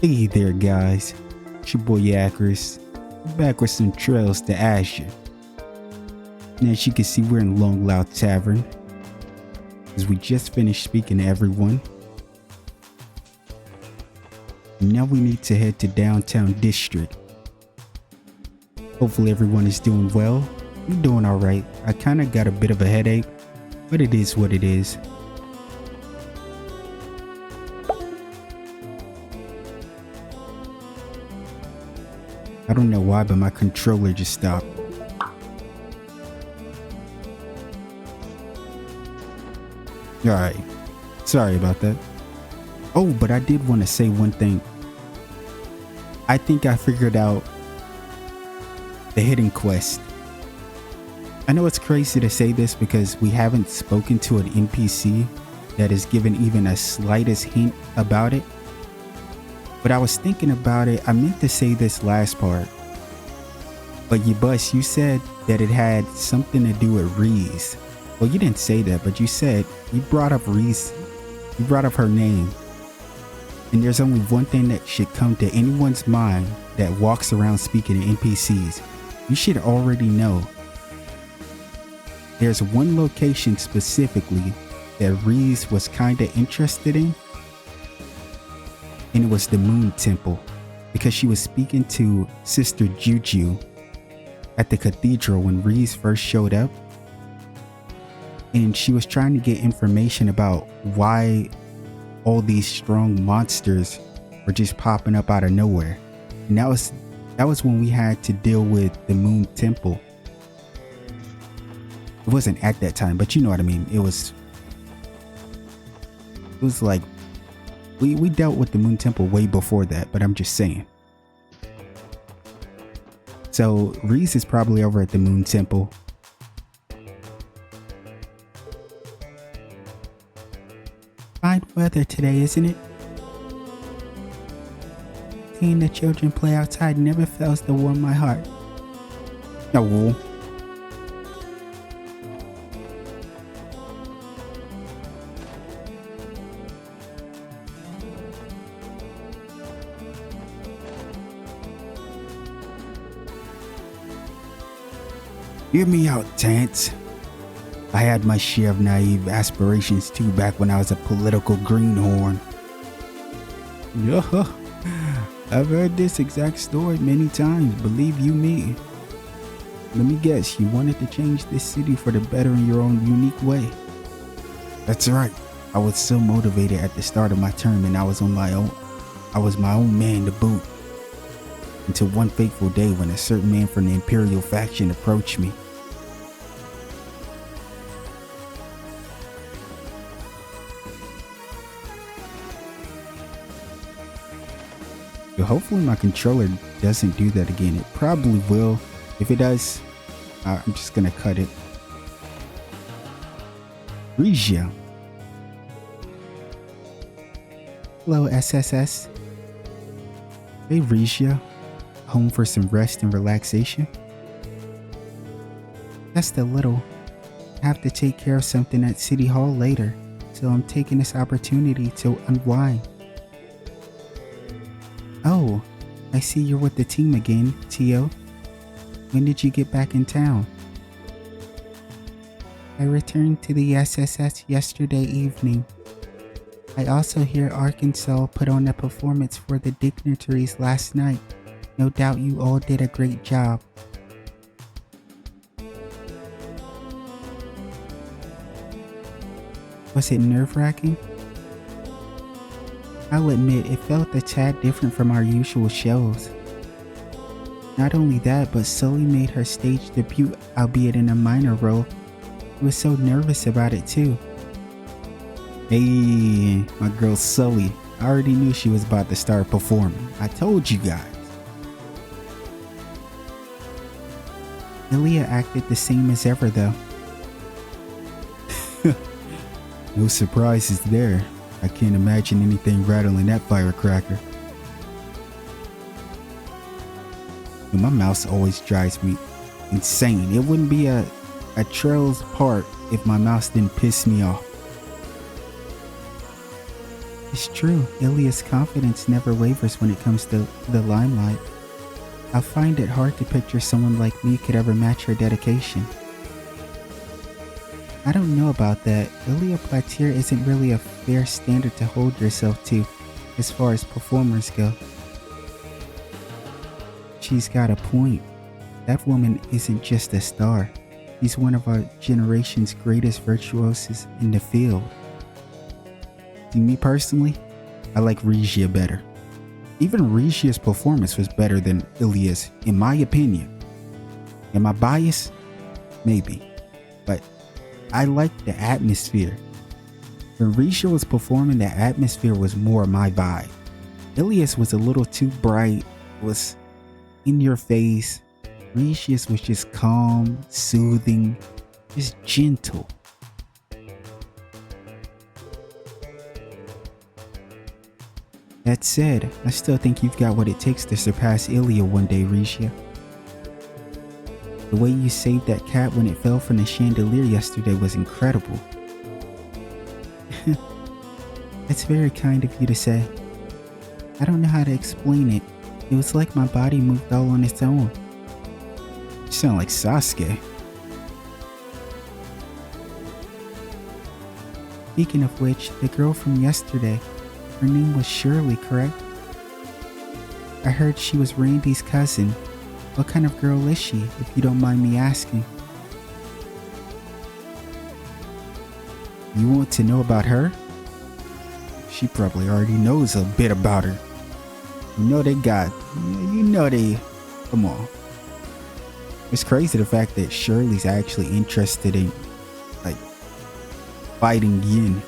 Hey there guys, it's your boy Yakris, back with some trails to Azure. And as you can see, we're in Long Loud Tavern, as we just finished speaking to everyone. And now we need to head to downtown district. Hopefully everyone is doing well. I'm doing alright. I kinda got a bit of a headache, but it is what it is. I don't know why, but my controller just stopped. Alright, sorry about that. Oh, but I did want to say one thing. I think I figured out the hidden quest. I know it's crazy to say this because we haven't spoken to an NPC that has given even a slightest hint about it. But I was thinking about it. I meant to say this last part. But you said that it had something to do with Reese. Well, you didn't say that, but you brought up Reese. You brought up her name. And there's only one thing that should come to anyone's mind that walks around speaking to NPCs. You should already know. There's one location specifically that Reese was kinda interested in. And it was the Moon Temple, because she was speaking to Sister Juju at the cathedral when Reese first showed up. And she was trying to get information about why all these strong monsters were just popping up out of nowhere. And that was when we had to deal with the Moon Temple. It wasn't at that time, but you know what I mean. It was like we dealt with the Moon Temple way before that, but I'm just saying. So Reese is probably over at the Moon Temple. Fine weather today, isn't it? Seeing the children play outside never fails to warm my heart. No. Hear me out, Tance. I had my share of naive aspirations too back when I was a political greenhorn. Yeah, I've heard this exact story many times, believe you me. Let me guess, you wanted to change this city for the better in your own unique way. That's right. I was so motivated at the start of my term, and I was my own man to boot. Until one fateful day when a certain man from the Imperial faction approached me. Hopefully my controller doesn't do that again. It probably will. If it does, I'm just gonna cut it. Regia. Hello, SSS. Hey, Regia. Home for some rest and relaxation? Just a little. I have to take care of something at City Hall later, so I'm taking this opportunity to unwind. Oh, I see you're with the team again, Tio. When did you get back in town? I returned to the SSS yesterday evening. I also hear Arkansas put on a performance for the dignitaries last night. No doubt you all did a great job. Was it nerve-wracking? I'll admit it felt a tad different from our usual shows. Not only that, but tzÄLLE made her stage debut, albeit in a minor role. She was so nervous about it too. Hey, my girl tzÄLLE. I already knew she was about to start performing. I told you guys. Elie acted the same as ever though. No surprises there. I can't imagine anything rattling that firecracker. And my mouse always drives me insane. It wouldn't be a trail's part if my mouse didn't piss me off. It's true, Elia's confidence never wavers when it comes to the limelight. I find it hard to picture someone like me could ever match her dedication. I don't know about that. Elie Platir isn't really a fair standard to hold yourself to as far as performers go. She's got a point. That woman isn't just a star. She's one of our generation's greatest virtuosos in the field. See, me personally, I like Regia better. Even Regia's performance was better than Elia's, in my opinion. Am I biased? Maybe. But I like the atmosphere. When Regia was performing, the atmosphere was more my vibe. Elia's was a little too bright, was in your face. Regia's was just calm, soothing, just gentle. That said, I still think you've got what it takes to surpass Elie one day, Regia. The way you saved that cat when it fell from the chandelier yesterday was incredible. It's very kind of you to say. I don't know how to explain it. It was like my body moved all on its own. You sound like Sasuke. Speaking of which, the girl from yesterday, her name was Shirley, correct? I heard she was Randy's cousin. What kind of girl is she, if you don't mind me asking? You want to know about her? She probably already knows a bit about her. Come on. It's crazy the fact that Shirley's actually interested in, like, fighting Yin.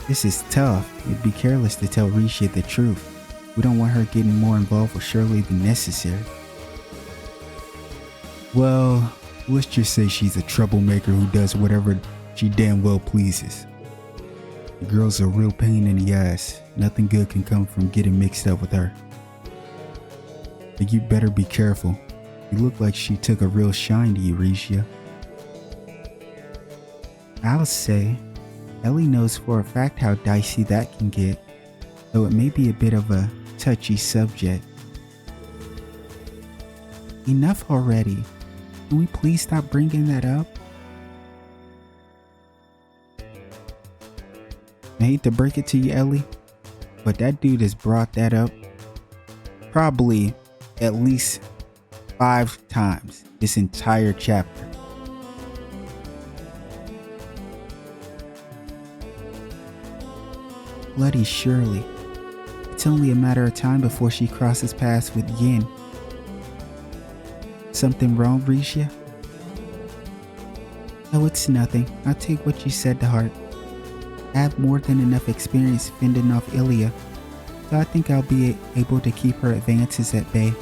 This is tough. It'd be careless to tell Regia the truth. We don't want her getting more involved with Shirley than necessary. Well, let's just say she's a troublemaker who does whatever she damn well pleases. The girl's a real pain in the ass. Nothing good can come from getting mixed up with her. But you better be careful. You look like she took a real shine to you, Regia. I'll say, Elie knows for a fact how dicey that can get, though it may be a bit of a touchy subject. Enough already. Can we please stop bringing that up? I hate to break it to you, Elie, but that dude has brought that up probably at least 5 times this entire chapter. Bloody Shirley. It's only a matter of time before she crosses paths with Yin. Something wrong, Regia? Oh, it's nothing. I'll take what you said to heart. I have more than enough experience fending off Elie, so I think I'll be able to keep her advances at bay.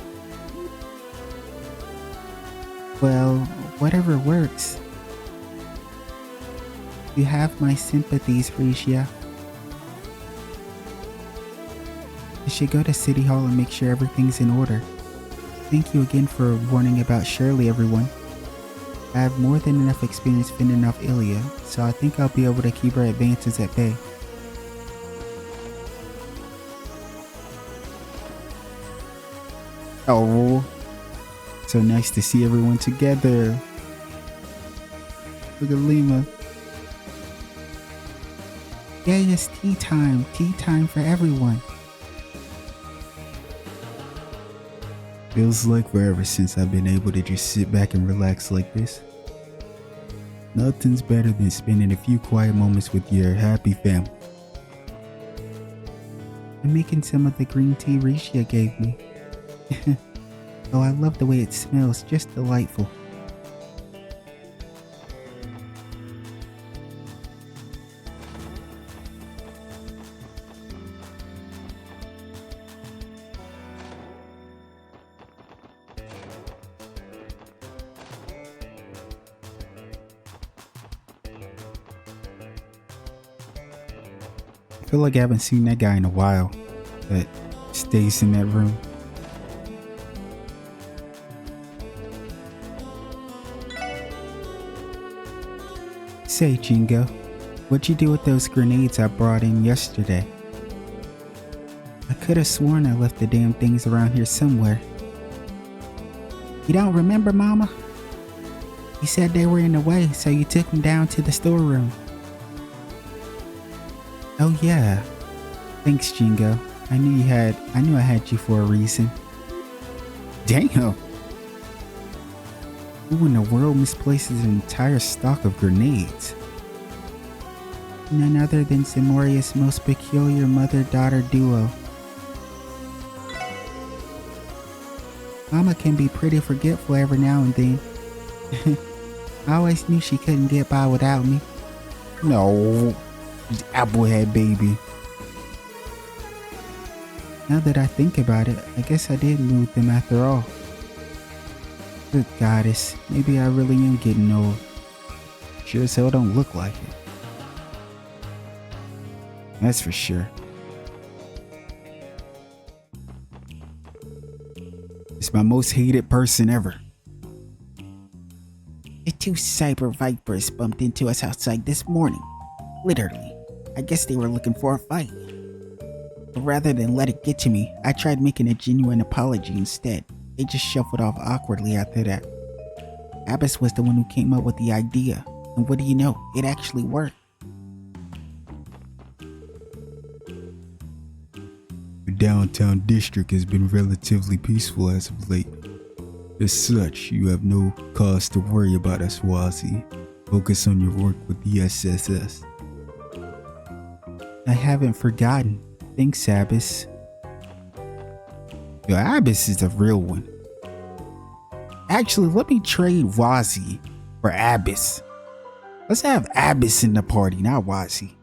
Well, whatever works. You have my sympathies, Regia. I should go to City Hall and make sure everything's in order. Thank you again for warning about Shirley, everyone. I have more than enough experience fending off Elie, so I think I'll be able to keep her advances at bay. Oh, so nice to see everyone together. Look at Lima. Yeah, it's tea time. Tea time for everyone. Feels like forever since I've been able to just sit back and relax like this. Nothing's better than spending a few quiet moments with your happy family. I'm making some of the green tea Regia gave me. Oh, I love the way it smells, just delightful. I feel like I haven't seen that guy in a while that stays in that room. Say, Jingo, What'd you do with those grenades I brought in yesterday? I could have sworn I left the damn things around here somewhere. You don't remember, Mama? You said they were in the way, so you took them down to the storeroom. Oh yeah. Thanks, Jingo. I knew I had you for a reason. Damn. Who in the world misplaces an entire stock of grenades? None other than Zamoria's most peculiar mother-daughter duo. Mama can be pretty forgetful every now and then. I always knew she couldn't get by without me. No, applehead baby. Now that I think about it, I guess I did move them after all. Good goddess, maybe I really am getting old. Sure as hell don't look like it. That's for sure. It's my most hated person ever. The two cyber vipers bumped into us outside this morning. Literally. I guess they were looking for a fight. But rather than let it get to me, I tried making a genuine apology instead. They just shuffled off awkwardly after that. Abbas was the one who came up with the idea. And what do you know? It actually worked. The downtown district has been relatively peaceful as of late. As such, you have no cause to worry about us, Wazi. Focus on your work with the SSS. I haven't forgotten. Thanks, Abbas. Yo, Abbas is a real one. Actually, let me trade Wazi for Abbas. Let's have Abbas in the party, not Wazi.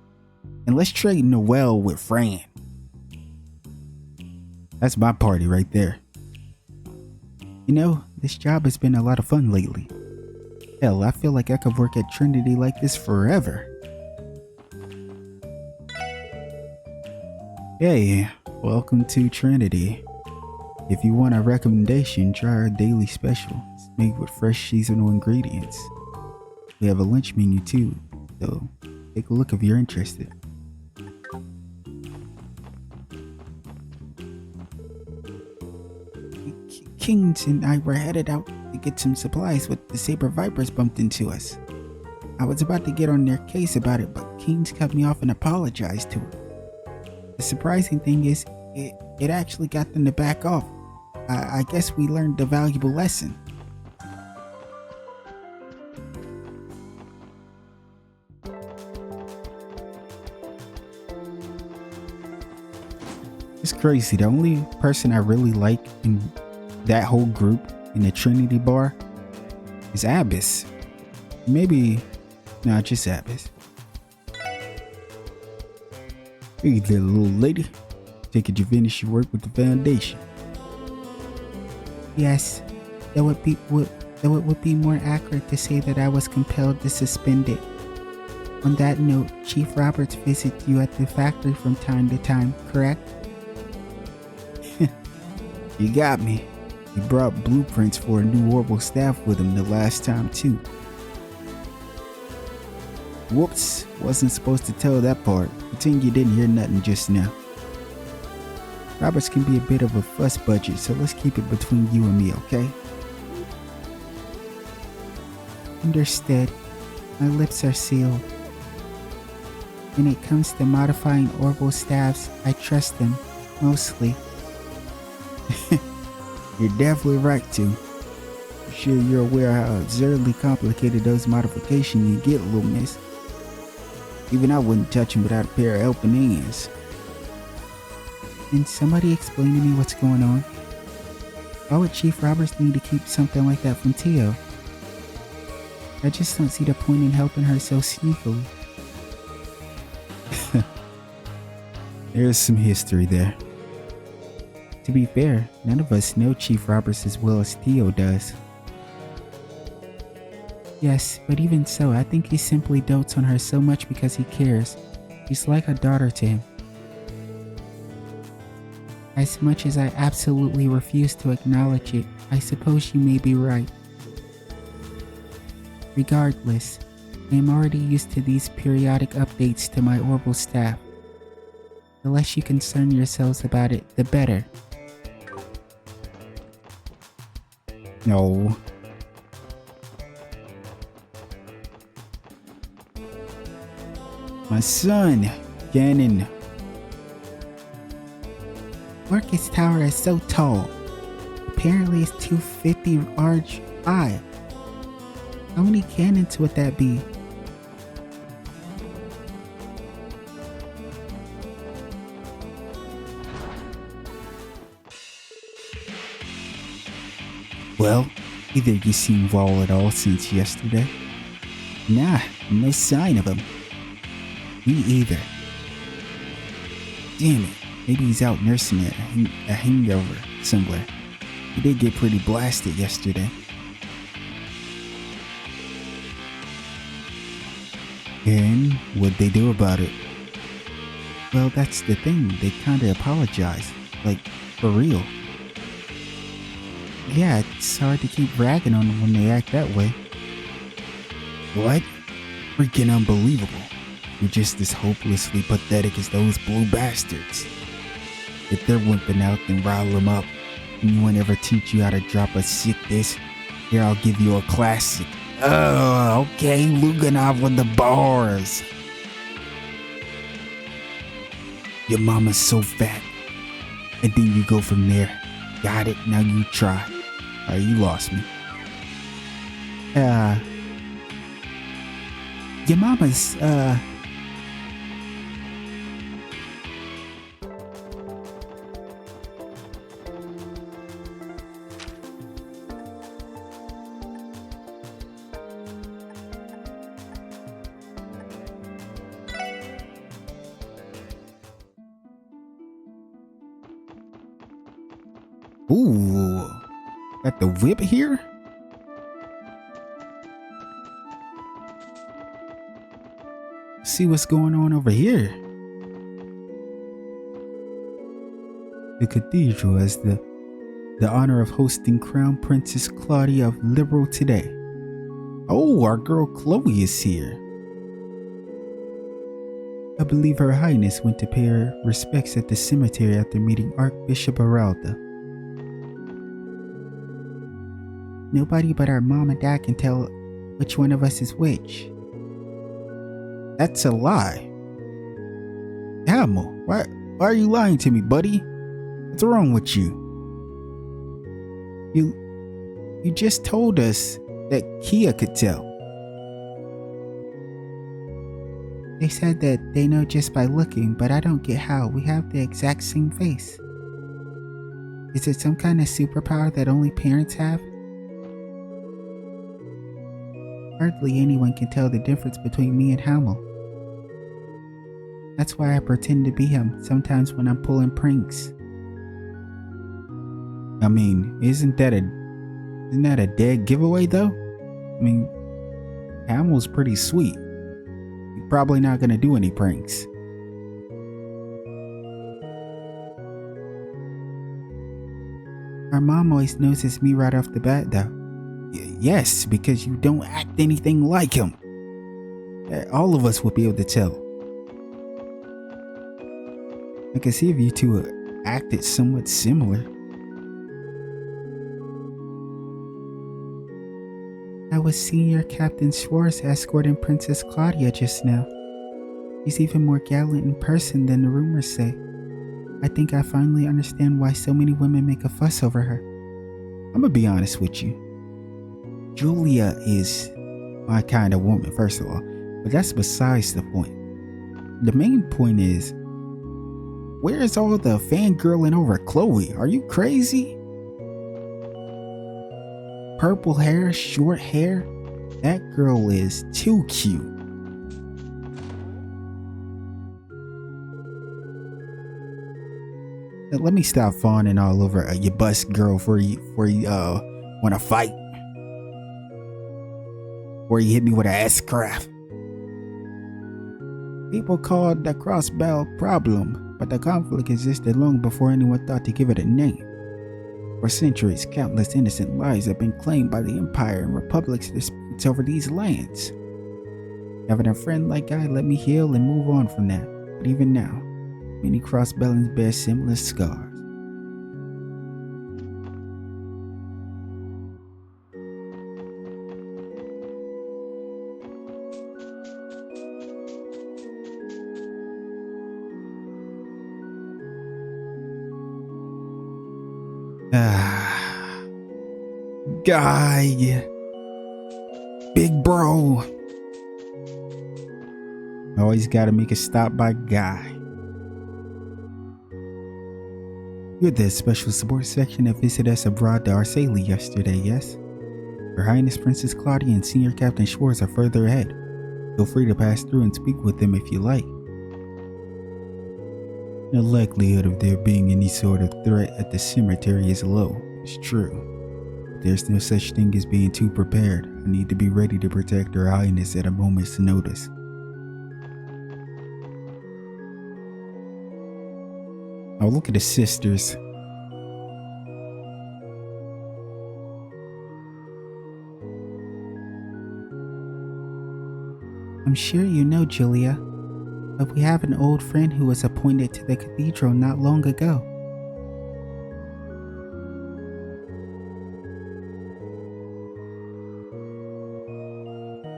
And let's trade Noel with Fran. That's my party right there. You know, this job has been a lot of fun lately. Hell, I feel like I could work at Trinity like this forever. Hey, welcome to Trinity. If you want a recommendation, try our daily special. It's made with fresh seasonal ingredients. We have a lunch menu too, so take a look if you're interested. Kings and I were headed out to get some supplies when the Saber Vipers bumped into us. I was about to get on their case about it, but Kings cut me off and apologized to her. The surprising thing is, it actually got them to back off. I guess we learned a valuable lesson. It's crazy. The only person I really like in that whole group in the Trinity bar is Abbas. Maybe, nah, just Abbas. Hey there, little lady. Take it you finish your work with the foundation. Yes, though it would be more accurate to say that I was compelled to suspend it. On that note, Chief Roberts visits you at the factory from time to time, correct? You got me. He brought blueprints for a new orbital staff with him the last time too. Whoops, wasn't supposed to tell that part. Pretend you didn't hear nothing just now. Roberts can be a bit of a fuss budget, so let's keep it between you and me, okay? Understood. My lips are sealed. When it comes to modifying orbital staffs, I trust them, mostly. You're definitely right to. I'm sure you're aware how absurdly complicated those modifications you get, little miss. Even I wouldn't touch him without a pair of helping hands. Can somebody explain to me what's going on? Why would Chief Roberts need to keep something like that from Tio? I just don't see the point in helping her so sneakily. There's some history there. To be fair, none of us know Chief Roberts as well as Theo does. Yes, but even so, I think he simply dotes on her so much because he cares. She's like a daughter to him. As much as I absolutely refuse to acknowledge it, I suppose you may be right. Regardless, I am already used to these periodic updates to my orbital staff. The less you concern yourselves about it, the better. No. My son, Ganon. Marcus Tower is so tall. Apparently it's 250 large high. How many cannons would that be? Well, either you seen Wall at all since yesterday? Nah, no sign of him. Me either. Damn it, maybe he's out nursing a hangover somewhere. He did get pretty blasted yesterday. And what'd they do about it? Well, that's the thing, they kinda apologized. Like, for real. Yeah, it's hard to keep ragging on them when they act that way. What? Freaking unbelievable. You're just as hopelessly pathetic as those blue bastards. If they're wimping out, then rile them up. Anyone ever teach you how to drop a sick diss? Here, I'll give you a classic. Oh, okay, Luganov with the bars. Your mama's so fat. And then you go from there. Got it, now you try. Alright, you lost me. Your mama's, Ooh, got the whip here? See what's going on over here. The cathedral has the honor of hosting Crown Princess Claudia of Liberal today. Oh, our girl Kloe is here. I believe Her Highness went to pay her respects at the cemetery after meeting Archbishop Aralda. Nobody but our mom and dad can tell which one of us is which. That's a lie. Hamill, why are you lying to me, buddy? What's wrong with you? You just told us that Kia could tell. They said that they know just by looking, but I don't get how. We have the exact same face. Is it some kind of superpower that only parents have? Hardly anyone can tell the difference between me and Hamill. That's why I pretend to be him sometimes when I'm pulling pranks. I mean, isn't that a dead giveaway though? I mean, Hamill's pretty sweet. He's probably not gonna do any pranks. Our mom always notices me right off the bat though. Yes, because you don't act anything like him. All of us would be able to tell. I can see if you two acted somewhat similar. I was Senior Captain Schwartz escorting Princess Claudia just now. She's even more gallant in person than the rumors say. I think I finally understand why so many women make a fuss over her. I'm gonna be honest with you. Julia is my kind of woman, first of all, but that's besides the point. The main point is, where is all the fangirling over Kloe? Are you crazy? Purple hair, short hair, that girl is too cute. Now, let me stop fawning all over your bust girl for you want to fight. Or you hit me with an S-craft. People called the crossbow problem, but the conflict existed long before anyone thought to give it a name. For centuries, countless innocent lives have been claimed by the Empire and Republic's disputes over these lands. Having a friend like I let me heal and move on from that. But even now, many crossbellies bear similar scars. Guy. Big bro. Always gotta make a stop by Guy. You're the special support section that visited us abroad to Elie yesterday, yes? Her Highness Princess Claudia and Senior Captain Schwartz are further ahead. Feel free to pass through and speak with them if you like. The likelihood of there being any sort of threat at the cemetery is low, it's true. There's no such thing as being too prepared. I need to be ready to protect Her Highness at a moment's notice. Oh, look at the sisters. I'm sure you know, Julia, but we have an old friend who was appointed to the cathedral not long ago.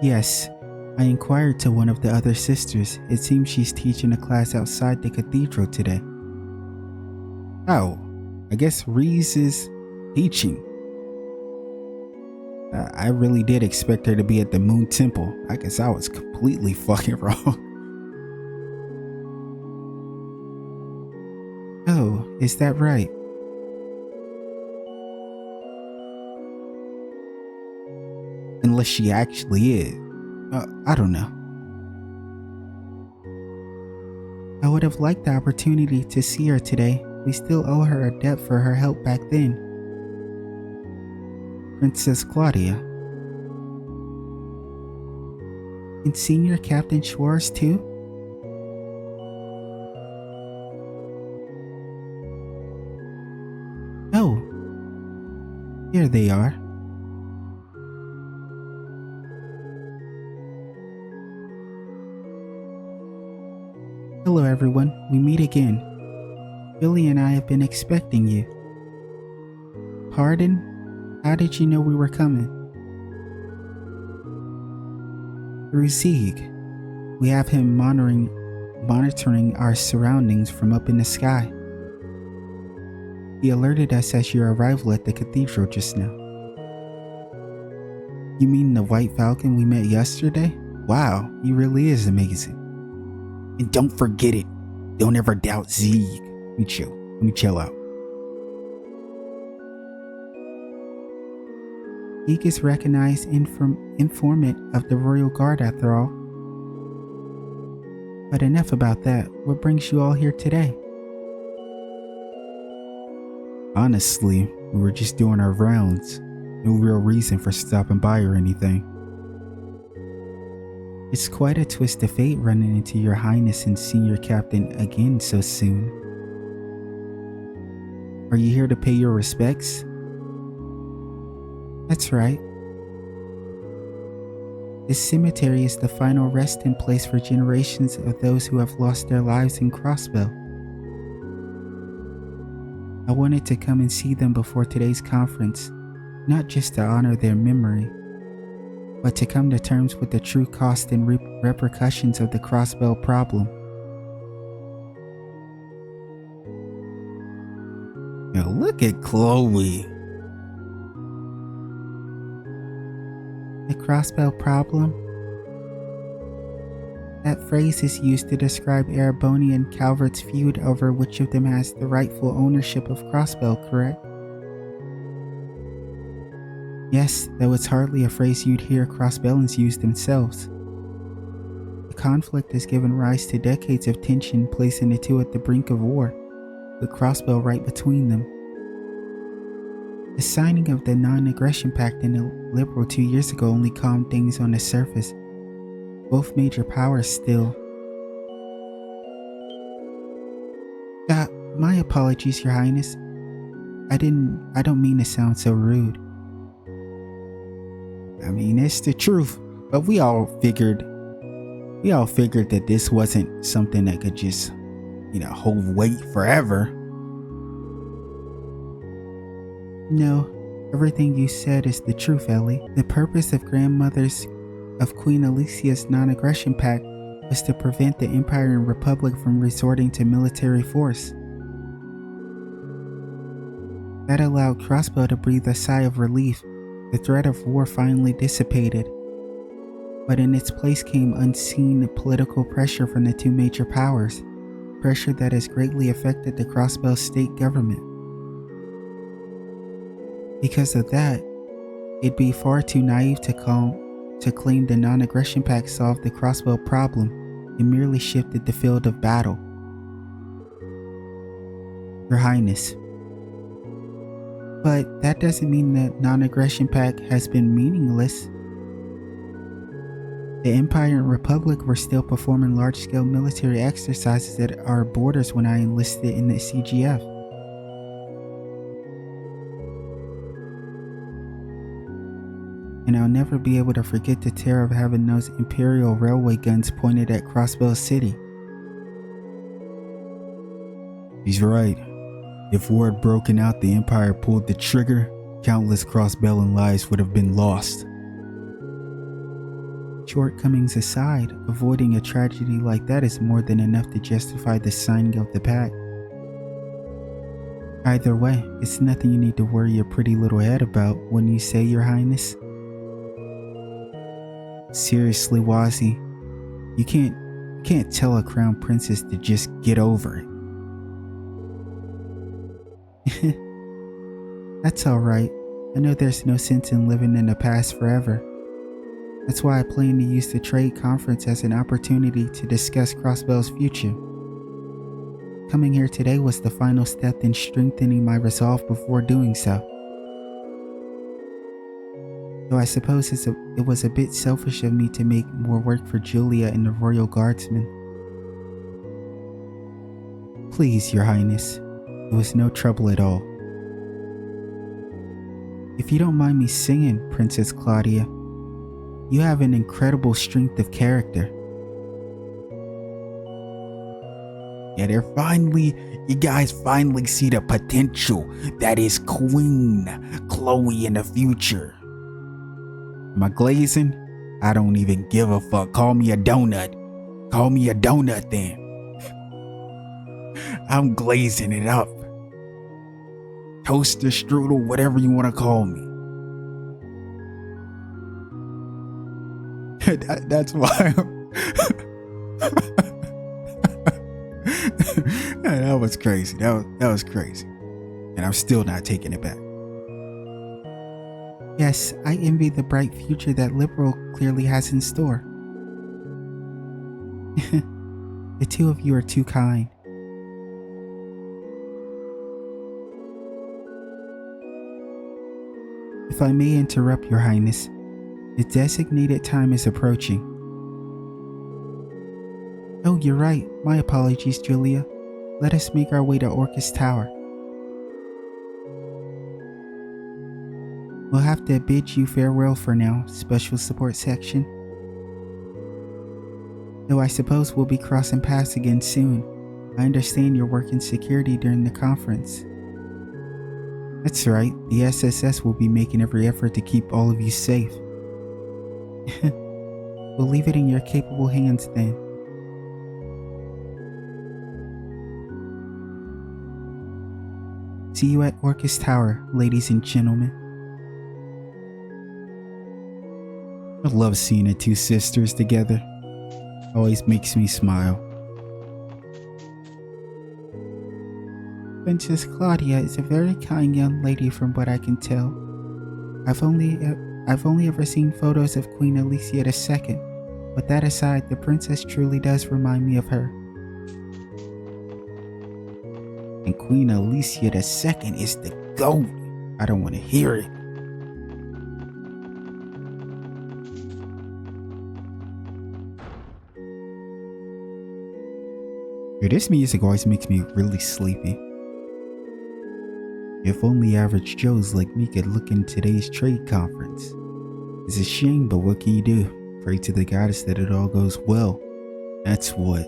Yes, I inquired to one of the other sisters. It seems she's teaching a class outside the cathedral today. Oh, I guess Reese is teaching. I really did expect her to be at the Moon Temple. I guess I was completely fucking wrong. Oh, is that right? Unless she actually is. I don't know. I would have liked the opportunity to see her today. We still owe her a debt for her help back then. Princess Claudia. And Senior Captain Schwartz too? Oh. Here they are. Hello everyone, we meet again. Elie and I have been expecting you. Pardon? How did you know we were coming? Through Zeeg. We have him monitoring our surroundings from up in the sky. He alerted us as your arrival at the cathedral just now. You mean the White Falcon we met yesterday? Wow, he really is amazing. And don't forget it. Don't ever doubt Zeeg. Let me chill out. Zeeg is recognized informant of the Royal Guard after all. But enough about that. What brings you all here today? Honestly, we were just doing our rounds. No real reason for stopping by or anything. It's quite a twist of fate running into Your Highness and Senior Captain again so soon. Are you here to pay your respects? That's right. This cemetery is the final resting place for generations of those who have lost their lives in Crossbell. I wanted to come and see them before today's conference, not just to honor their memory, but to come to terms with the true cost and repercussions of the Crossbell problem. Now look at Kloe. The Crossbell problem? That phrase is used to describe Ereboni and Calvert's feud over which of them has the rightful ownership of Crossbell, correct? Yes, though it's hardly a phrase you'd hear Crossbellans use themselves. The conflict has given rise to decades of tension, placing the two at the brink of war, with Crossbell right between them. The signing of the non-aggression pact in the Liberal 2 years ago only calmed things on the surface. Both major powers still. My apologies, Your Highness. I don't mean to sound so rude. I mean, it's the truth, but we all figured We all figured that this wasn't something that could just, hold weight forever. No, everything you said is the truth, Elie. The purpose of grandmothers of Queen Alicia's non-aggression pact was to prevent the Empire and Republic from resorting to military force. That allowed ḥÄLOveł to breathe a sigh of relief. The threat of war finally dissipated. But in its place came unseen political pressure from the two major powers, pressure that has greatly affected the ḥÄLOveł state government. Because of that, it'd be far too naive to claim the non-aggression pact solved the ḥÄLOveł problem and merely shifted the field of battle. Your Highness. But that doesn't mean the non-aggression pact has been meaningless. The Empire and Republic were still performing large-scale military exercises at our borders when I enlisted in the CGF. And I'll never be able to forget the terror of having those Imperial railway guns pointed at ḥÄLOveł City. He's right. If war had broken out, the Empire pulled the trigger, countless ḥÄLOveľan lives would have been lost. Shortcomings aside, avoiding a tragedy like that is more than enough to justify the signing of the pact. Either way, it's nothing you need to worry your pretty little head about, wouldn't you say, Your Highness? Seriously, Wazzy, you can't tell a crown princess to just get over it. That's alright. I know there's no sense in living in the past forever. That's why I plan to use the trade conference as an opportunity to discuss ḥÄLOveł's future. Coming here today was the final step in strengthening my resolve before doing so. Though I suppose it was a bit selfish of me to make more work for Julia and the Royal Guardsmen. Please, Your Highness, it was no trouble at all. If you don't mind me singing, Princess Claudia, you have an incredible strength of character. Yeah, you guys finally see the potential that is Queen Kloe in the future. Am I glazing? I don't even give a fuck. Call me a donut. Call me a donut then. I'm glazing it up. Toaster, strudel, whatever you want to call me. That's why that was crazy. That was crazy. And I'm still not taking it back. Yes, I envy the bright future that Liberal clearly has in store. The two of you are too kind. If I may interrupt, Your Highness, the designated time is approaching. Oh, you're right. My apologies, Julia. Let us make our way to Orcus Tower. We'll have to bid you farewell for now, Special Support Section. Though I suppose we'll be crossing paths again soon. I understand you're working security during the conference. That's right, the SSS will be making every effort to keep all of you safe. We'll leave it in your capable hands then. See you at Orcus Tower, ladies and gentlemen. I love seeing the two sisters together. Always makes me smile. Princess Claudia is a very kind young lady from what I can tell. I've only ever seen photos of Queen Alicia II, but that aside, the princess truly does remind me of her. And Queen Alicia II is the GOAT. I don't want to hear it. Dude, this music always makes me really sleepy. If only average Joes like me could look in today's trade conference. It's a shame, but what can you do? Pray to the goddess that it all goes well. That's what.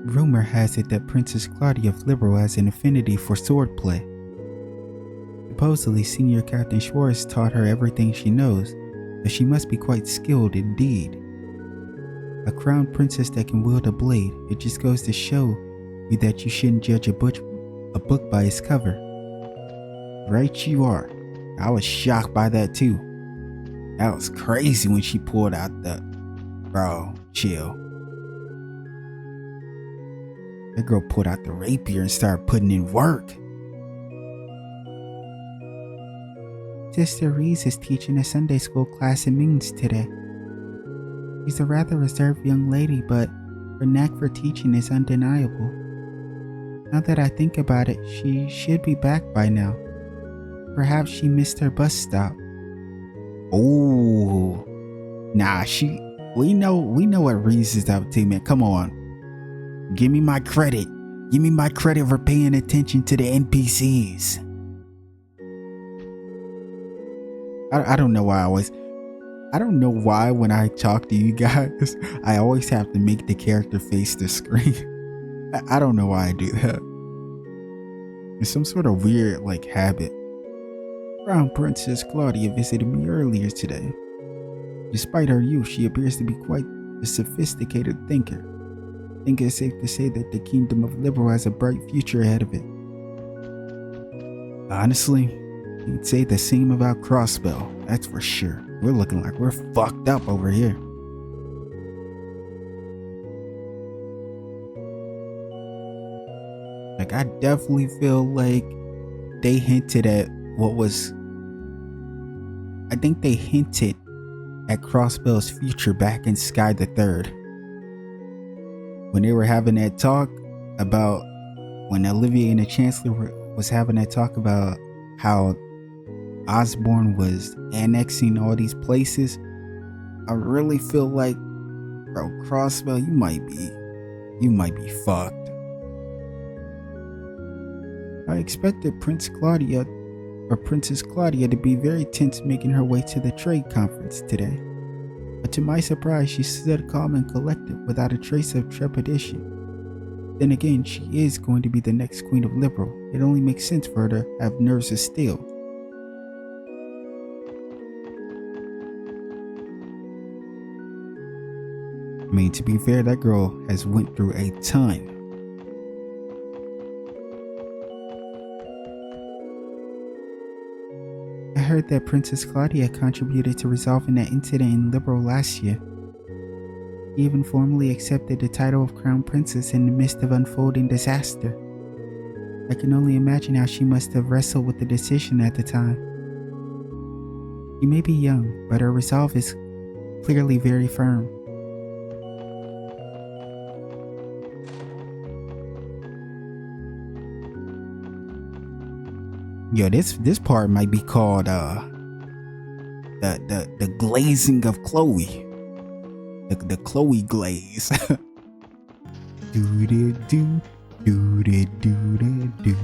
Rumor has it that Princess Claudia of Liberal has an affinity for swordplay. Supposedly, Senior Captain Schwartz taught her everything she knows, but she must be quite skilled indeed. A crown princess that can wield a blade, it just goes to show you that you shouldn't judge a book by its cover. Right you are. I was shocked by that too. That was crazy when she pulled out the... Bro, chill. That girl pulled out the rapier and started putting in work. Sister Reese is teaching a Sunday school class in Mings today. She's a rather reserved young lady, but her knack for teaching is undeniable. Now that I think about it, she should be back by now. Perhaps she missed her bus stop. Oh, nah, we know what Reese is up to, man. Come on. Give me my credit. Give me my credit for paying attention to the NPCs. I don't know why when I talk to you guys, I always have to make the character face the screen. I don't know why I do that. It's some sort of weird, habit. Crown Princess Claudia visited me earlier today. Despite her youth, she appears to be quite a sophisticated thinker. I think it's safe to say that the Kingdom of Liberal has a bright future ahead of it. Honestly, you'd say the same about Crossbell, that's for sure. We're looking like we're fucked up over here. I definitely feel like they hinted at I think they hinted at Crossbell's future back in Sky the Third. When they were having that talk about, when Olivia and the Chancellor was having that talk about how Osborne was annexing all these places, I really feel like, bro, Crossbell, you might be fucked. I expected Princess Claudia to be very tense making her way to the trade conference today. But to my surprise, she stood calm and collected without a trace of trepidation. Then again, she is going to be the next Queen of Liberal. It only makes sense for her to have nerves of steel. I mean, to be fair, that girl has went through a ton. I heard that Princess Claudia contributed to resolving that incident in Liberal last year. She even formally accepted the title of Crown Princess in the midst of unfolding disaster. I can only imagine how she must have wrestled with the decision at the time. She may be young, but her resolve is clearly very firm. Yo, this part might be called the glazing of Kloe. The Kloe glaze. Do-de-do, do-de-do-de-do.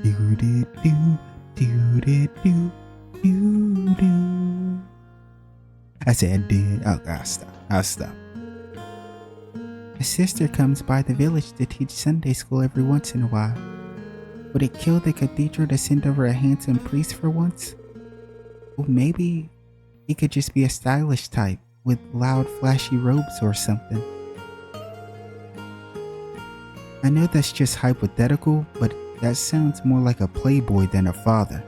Do-de-do, do-de-do, do-do. I said did. Oh, I'll stop. My sister comes by the village to teach Sunday school every once in a while. Would it kill the cathedral to send over a handsome priest for once? Well, maybe he could just be a stylish type with loud, flashy robes or something. I know that's just hypothetical, but that sounds more like a playboy than a father.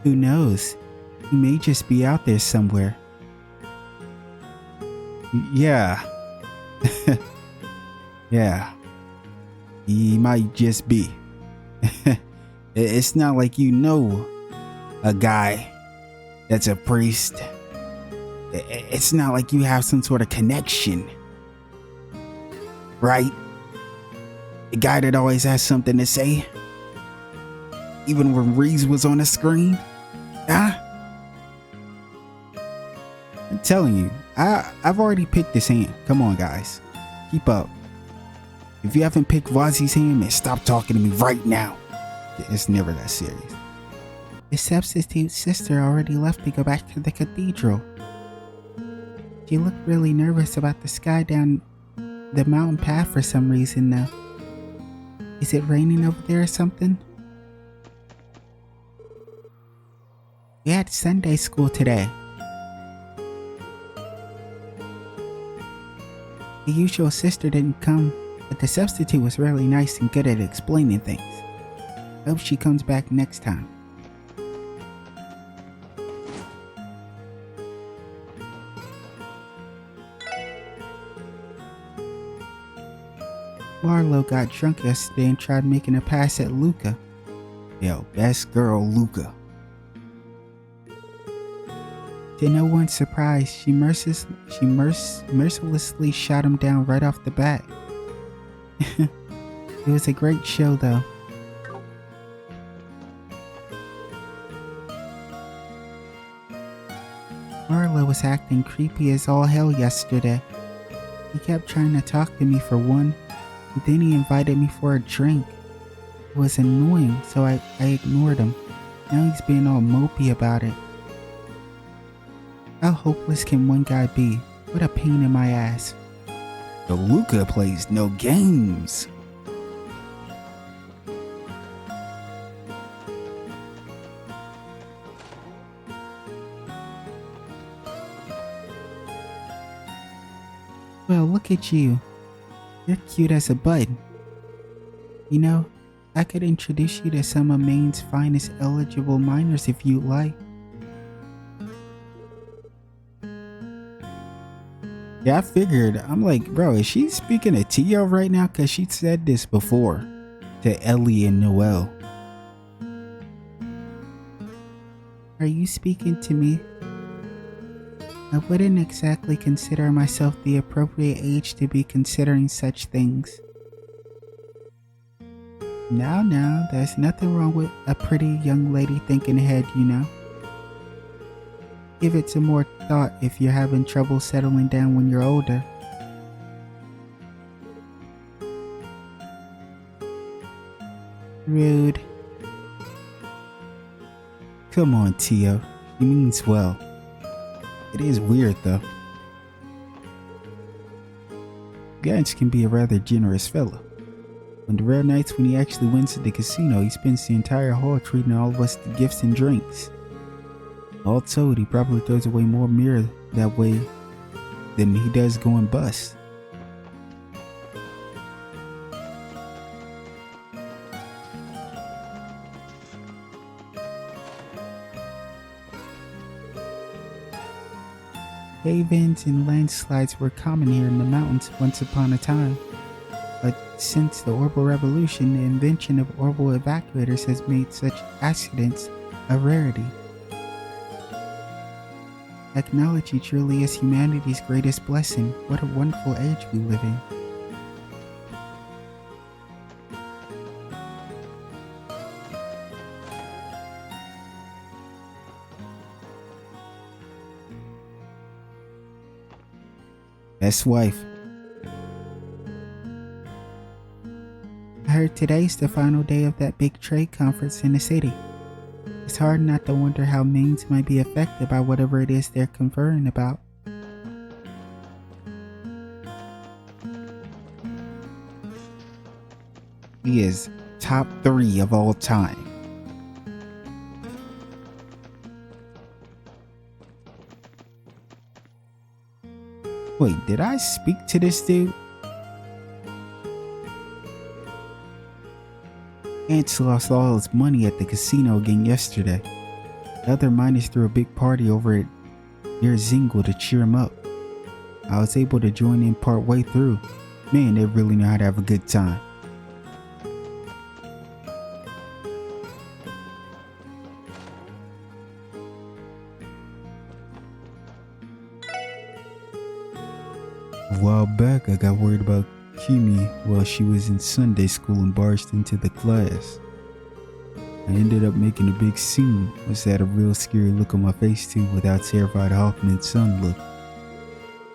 Who knows? He may just be out there somewhere. Yeah. Yeah. He might just be. It's not like you know a guy that's a priest. It's not like you have some sort of connection. Right? The guy that always has something to say. Even when Reese was on the screen. Huh? I'm telling you, I've already picked this hand. Come on, guys. Keep up. If you haven't picked Vazi's hand, man, stop talking to me right now. It's never that serious. The substitute sister already left to go back to the cathedral. She looked really nervous about the sky down the mountain path for some reason though. Is it raining over there or something? We had Sunday school today. The usual sister didn't come, but the substitute was really nice and good at explaining things. Hope she comes back next time. ৰ্থÄLove got drunk yesterday and tried making a pass at Luca. Yo, best girl Luca. To no one's surprise, she mercilessly shot him down right off the bat. It was a great show though. ৰ্থÄLove was acting creepy as all hell yesterday. He kept trying to talk to me for one, and then he invited me for a drink. It was annoying, so I ignored him. Now he's being all mopey about it. How hopeless can one guy be? What a pain in my ass. The Luca plays no games. Well, look at you. You're cute as a bud. You know, I could introduce you to some of Maine's finest eligible minors if you'd like. Yeah, I figured. I'm like, bro, is she speaking to Tio right now? Because she said this before to Elie and Noel. Are you speaking to me? I wouldn't exactly consider myself the appropriate age to be considering such things. Now, there's nothing wrong with a pretty young lady thinking ahead, you know? Give it some more thought if you're having trouble settling down when you're older. Rude. Come on, Tio. She means well. It is weird though. Gantz can be a rather generous fella. On the rare nights when he actually wins at the casino, he spends the entire haul treating all of us to gifts and drinks. All told, he probably throws away more mirror that way than he does going bust. Cave-ins and landslides were common here in the mountains once upon a time, but since the Orbital Revolution, the invention of orbital evacuators has made such accidents a rarity. Technology truly is humanity's greatest blessing. What a wonderful age we live in. Best wife. I heard today's the final day of that big trade conference in the city. It's hard not to wonder how Maine's might be affected by whatever it is they're conferring about. He is top 3 of all time. Wait, did I speak to this dude? Ants lost all his money at the casino again yesterday. The other miners threw a big party over it near Zingle to cheer him up. I was able to join in part way through. Man, they really know how to have a good time. A while back, I got worried about Kimi while she was in Sunday school and barged into the class. I ended up making a big scene, which had a real scary look on my face too with how terrified Hoffman's son looked.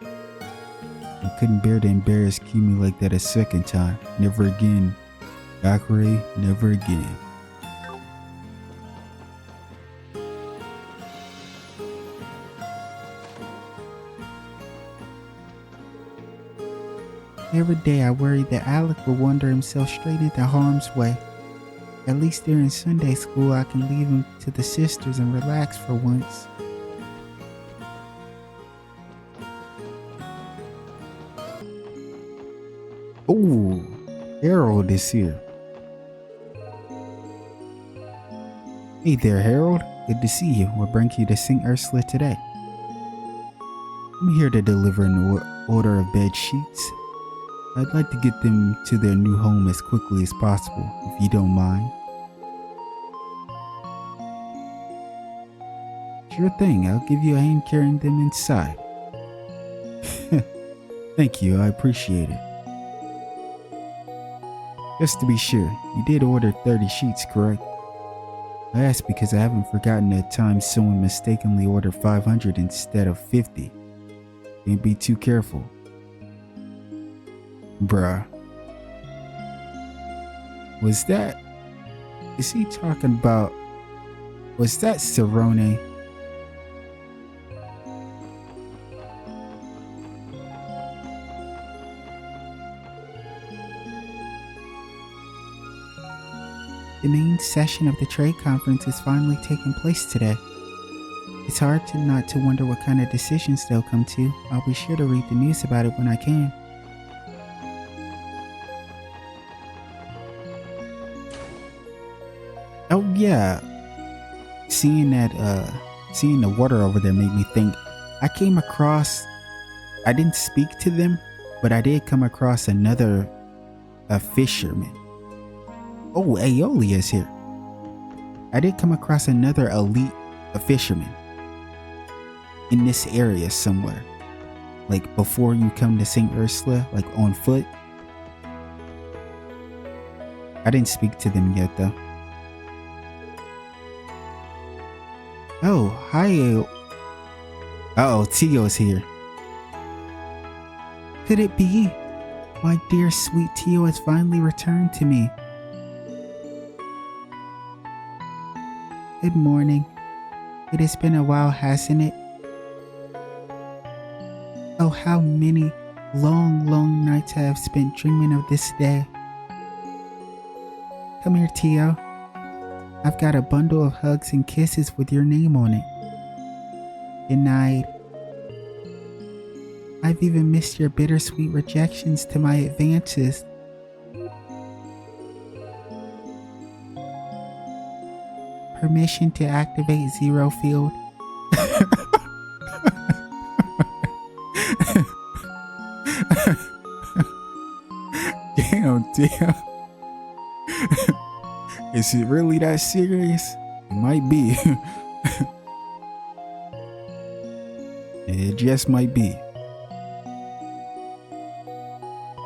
I couldn't bear to embarrass Kimi like that a second time. Never again. Akure, never again. Every day I worry that Alec will wander himself straight into harm's way. At least during Sunday school I can leave him to the sisters and relax for once. Ooh, Harold is here. Hey there, Harold. Good to see you. What brings you to St. Ursula today? I'm here to deliver an order of bed sheets. I'd like to get them to their new home as quickly as possible, if you don't mind. Sure thing. I'll give you a hand carrying them inside. Thank you. I appreciate it. Just to be sure, you did order 30 sheets, correct? I asked because I haven't forgotten that time someone mistakenly ordered 500 instead of 50. Can't be too careful. Bruh. Is he talking about, was that Cerrone? The main session of the trade conference is finally taking place today. It's hard not to wonder what kind of decisions they'll come to. I'll be sure to read the news about it when I can. Oh yeah, seeing the water over there made me think. I didn't speak to them, but I did come across a fisherman. Oh, Elie is here. I did come across another elite fisherman in this area somewhere. Like before you come to St. Ursula, like on foot. I didn't speak to them yet though. Oh, hi. Uh-oh, Tio's here. Could it be? My dear sweet Tio has finally returned to me. Good morning. It has been a while, hasn't it? Oh, how many long, long nights I have spent dreaming of this day. Come here, Tio. I've got a bundle of hugs and kisses with your name on it. Good night. I've even missed your bittersweet rejections to my advances. Permission to activate Zero Field. Damn. Is it really that serious? It might be. It just might be.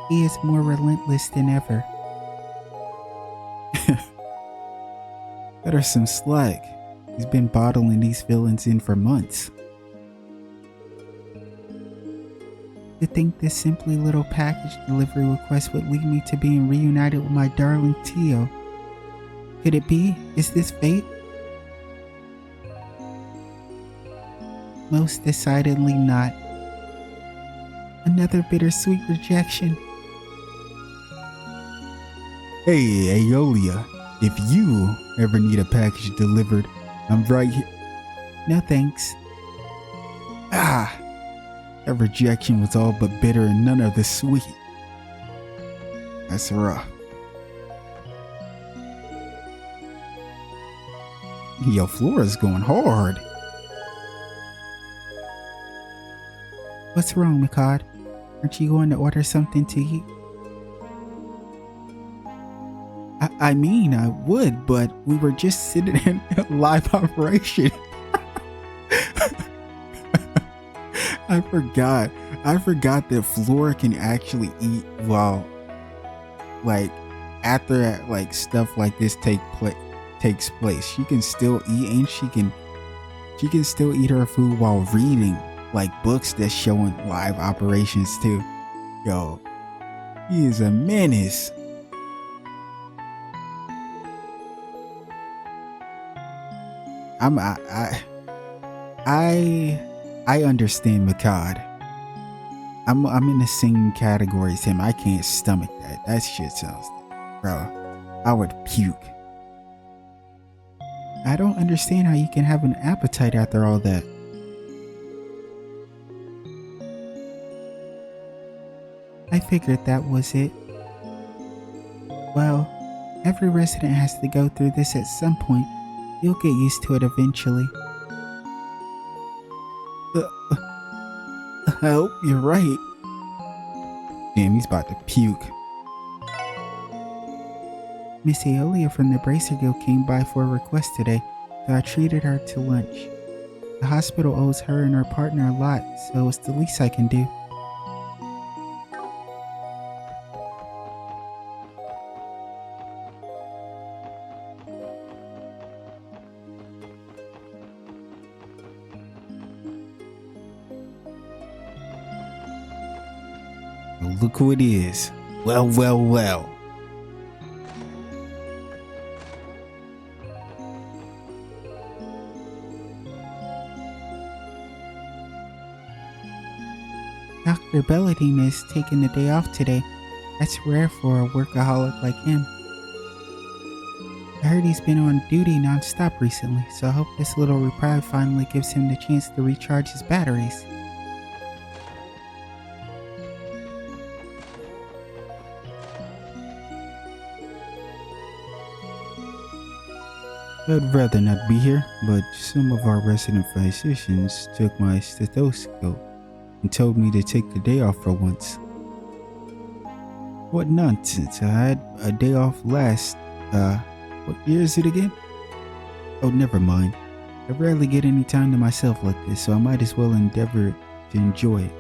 He is more relentless than ever. Cut her some slack. He's been bottling these villains in for months. To think this simply little package delivery request would lead me to being reunited with my darling Tio. Could it be? Is this fate? Most decidedly not. Another bittersweet rejection. Hey, Aeolia, if you ever need a package delivered, I'm right here. No thanks. That rejection was all but bitter and none of the sweet. That's rough. Yo, Flora's going hard. What's wrong, Mikad? Aren't you going to order something to eat? I mean, I would, but we were just sitting in a live operation. I forgot that Flora can actually eat while, like, after like stuff like this takes place. She can still eat, and she can still eat her food while reading like books that's showing live operations too. Yo, he is a menace. I understand Mikad. I'm in the same category as him. I can't stomach that. That shit sounds, bro. I would puke. I don't understand how you can have an appetite after all that. I figured that was it. Well, every resident has to go through this at some point. You'll get used to it eventually. I hope you're right. Damn, he's about to puke. Miss Elie from the Bracer Guild came by for a request today, so I treated her to lunch. The hospital owes her and her partner a lot, so it's the least I can do. Look who it is. Well, well, well. Dr. Belladine is taking the day off today. That's rare for a workaholic like him. I heard he's been on duty non-stop recently, so I hope this little reprieve finally gives him the chance to recharge his batteries. I'd rather not be here, but some of our resident physicians took my stethoscope and told me to take the day off for once. What nonsense. I had a day off last, what year is it again? Oh, never mind. I rarely get any time to myself like this, so I might as well endeavor to enjoy it.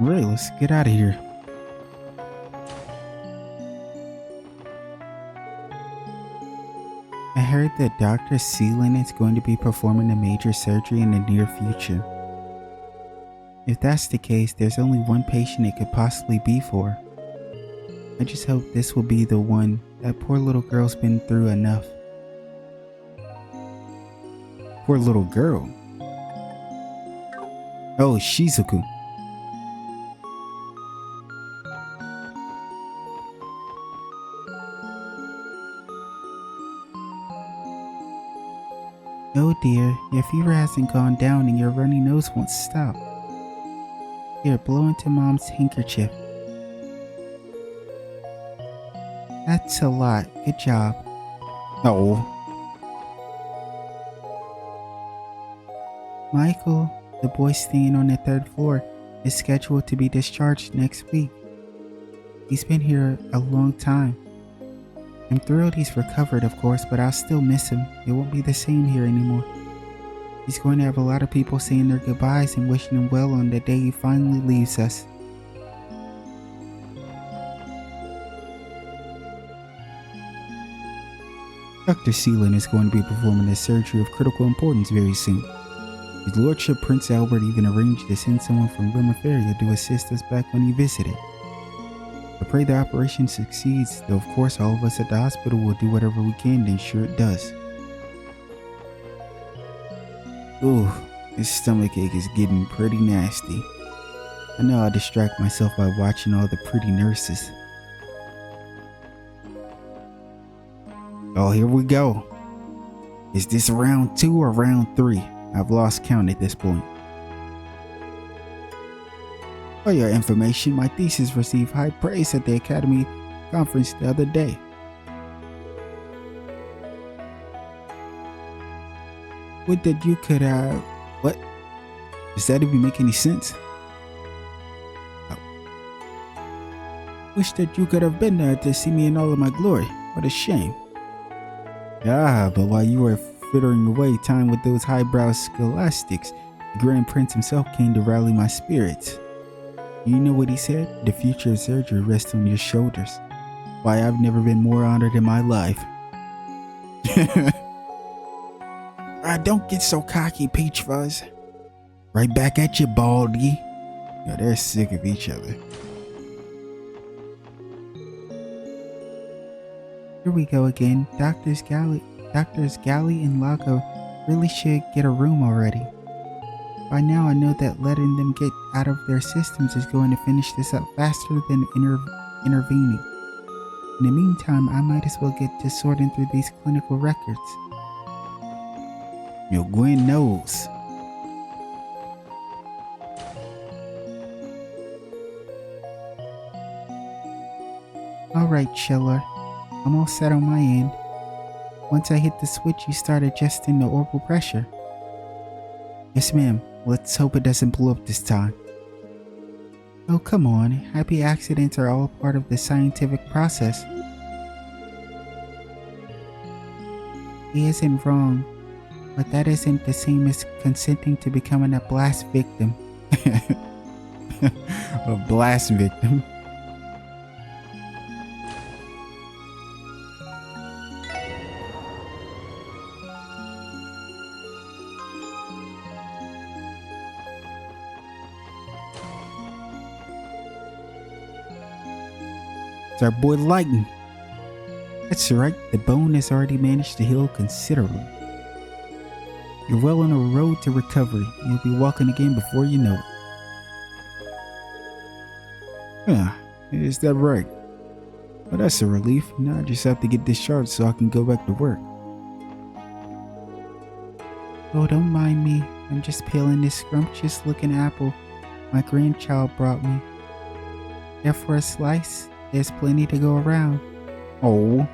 Right, let's get out of here. I heard that Dr. Seelan is going to be performing a major surgery in the near future. If that's the case, there's only one patient it could possibly be for. I just hope this will be the one. That poor little girl's been through enough. Poor little girl? Oh, Shizuku. Oh dear, your fever hasn't gone down and your runny nose won't stop. Here, blow into Mom's handkerchief. That's a lot. Good job. Oh. Michael, the boy staying on the 3rd floor, is scheduled to be discharged next week. He's been here a long time. I'm thrilled he's recovered, of course, but I'll still miss him. It won't be the same here anymore. He's going to have a lot of people saying their goodbyes and wishing him well on the day he finally leaves us. Dr. Seelan is going to be performing a surgery of critical importance very soon. His Lordship Prince Albert even arranged to send someone from Rimaferia to assist us back when he visited. I pray the operation succeeds, though of course all of us at the hospital will do whatever we can to ensure it does. Ooh, this stomachache is getting pretty nasty. I know I'll distract myself by watching all the pretty nurses. Oh, here we go. Is this round 2 or round 3? I've lost count at this point. For your information, my thesis received high praise at the Academy conference the other day. Would that you could what? Does that even make any sense? Oh. Wish that you could have been there to see me in all of my glory. What a shame. Ah, but while you were frittering away time with those highbrow scholastics, the Grand Prince himself came to rally my spirits. You know what he said? The future of surgery rests on your shoulders. Why, I've never been more honored in my life. don't get so cocky, Peach Fuzz. Right back at you, Baldy. Yeah, they're sick of each other. Here we go again. Doctors Galley and Lago really should get a room already. By now I know that letting them get out of their systems is going to finish this up faster than intervening. In the meantime, I might as well get to sorting through these clinical records. Yo, Gwen knows. Alright, Chiller. I'm all set on my end. Once I hit the switch, you start adjusting the orbital pressure. Yes, ma'am. Let's hope it doesn't blow up this time. Oh, come on. Happy accidents are all part of the scientific process. He isn't wrong, but that isn't the same as consenting to becoming a blast victim. A blast victim. It's our boy Lightning. That's right, the bone has already managed to heal considerably. You're well on a road to recovery. You'll be walking again before you know it. Yeah, is that right? Well, that's a relief. Now I just have to get discharged so I can go back to work. Oh, don't mind me. I'm just peeling this scrumptious looking apple my grandchild brought me. Care for a slice? There's plenty to go around. Oh.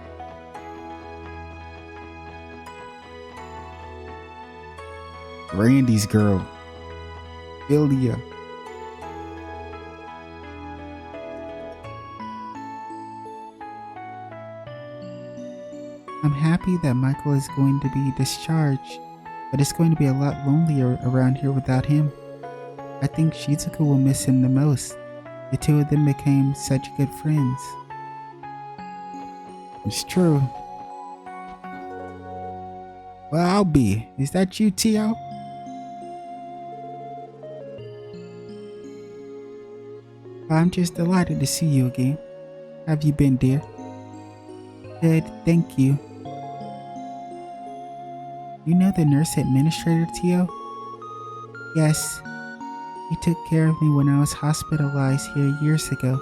Randy's girl. Elie. I'm happy that Michael is going to be discharged, but it's going to be a lot lonelier around here without him. I think Shizuka will miss him the most. The two of them became such good friends. It's true. Well, I'll be. Is that you, Tio? I'm just delighted to see you again. How have you been, dear? Good, thank you. You know the nurse administrator, Tio? Yes. She took care of me when I was hospitalized here years ago.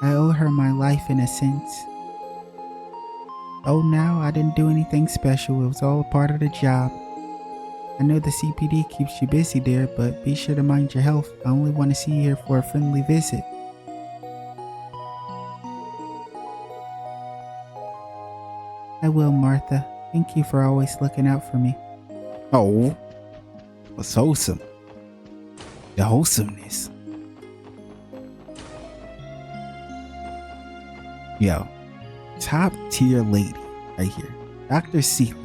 I owe her my life in a sense. Oh, now I didn't do anything special. It was all a part of the job. I know the CPD keeps you busy there, but be sure to mind your health. I only want to see you here for a friendly visit. I will, Martha. Thank you for always looking out for me. Oh, what's wholesome? The wholesomeness. Yo, top tier lady right here. Dr. Seeley.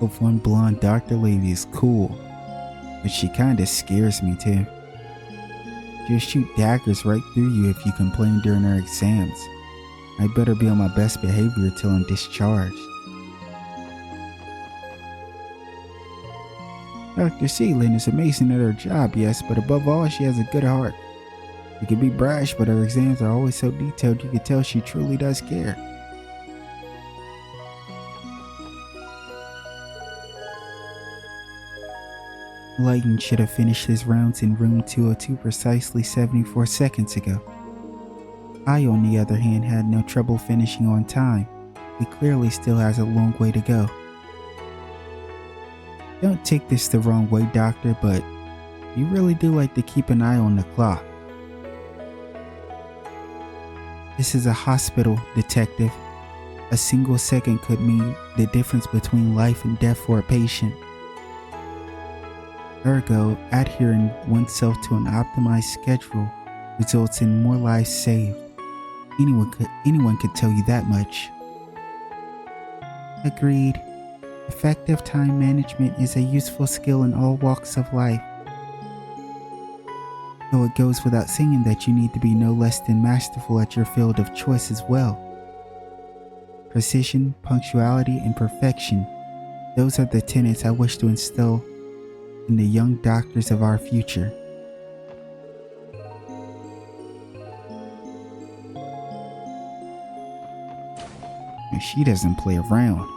If one blonde Dr. Lady is cool, but she kinda scares me too. She'll shoot daggers right through you if you complain during her exams. I better be on my best behavior till I'm discharged. Dr. Seelin is amazing at her job, yes, but above all, she has a good heart. She can be brash, but her exams are always so detailed you can tell she truly does care. Lighton should have finished his rounds in room 202 precisely 74 seconds ago. I, on the other hand, had no trouble finishing on time. He clearly still has a long way to go. Don't take this the wrong way, Doctor, but you really do like to keep an eye on the clock. This is a hospital, Detective. A single second could mean the difference between life and death for a patient. Ergo, adhering oneself to an optimized schedule results in more lives saved. Anyone could tell you that much. Agreed. Effective time management is a useful skill in all walks of life. Though it goes without saying that you need to be no less than masterful at your field of choice as well. Precision, punctuality, and perfection Those are the tenets I wish to instill in the young doctors of our future. And she doesn't play around.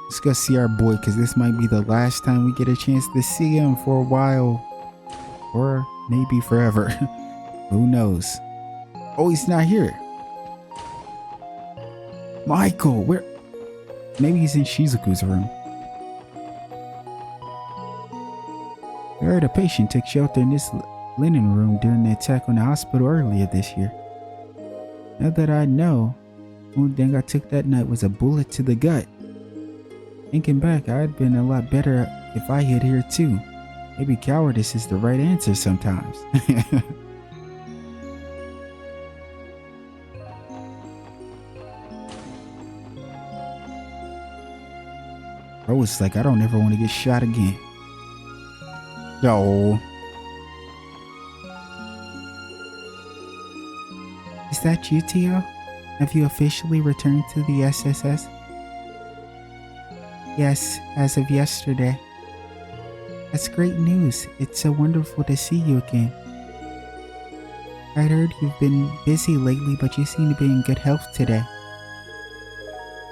Let's go see our boy, because this might be the last time we get a chance to see him for a while. Or maybe forever. Who knows? Oh, he's not here. Michael, where? Maybe he's in Shizuku's room. I heard a patient took shelter in this linen room during the attack on the hospital earlier this year. Now that I know, the only thing I took that night was a bullet to the gut. Thinking back, I'd been a lot better if I hid here too. Maybe cowardice is the right answer sometimes. Bro, it's like I don't ever want to get shot again. No. Is that you, Tio? Have you officially returned to the SSS? Yes, as of yesterday. That's great news. It's so wonderful to see you again. I heard you've been busy lately, but you seem to be in good health today.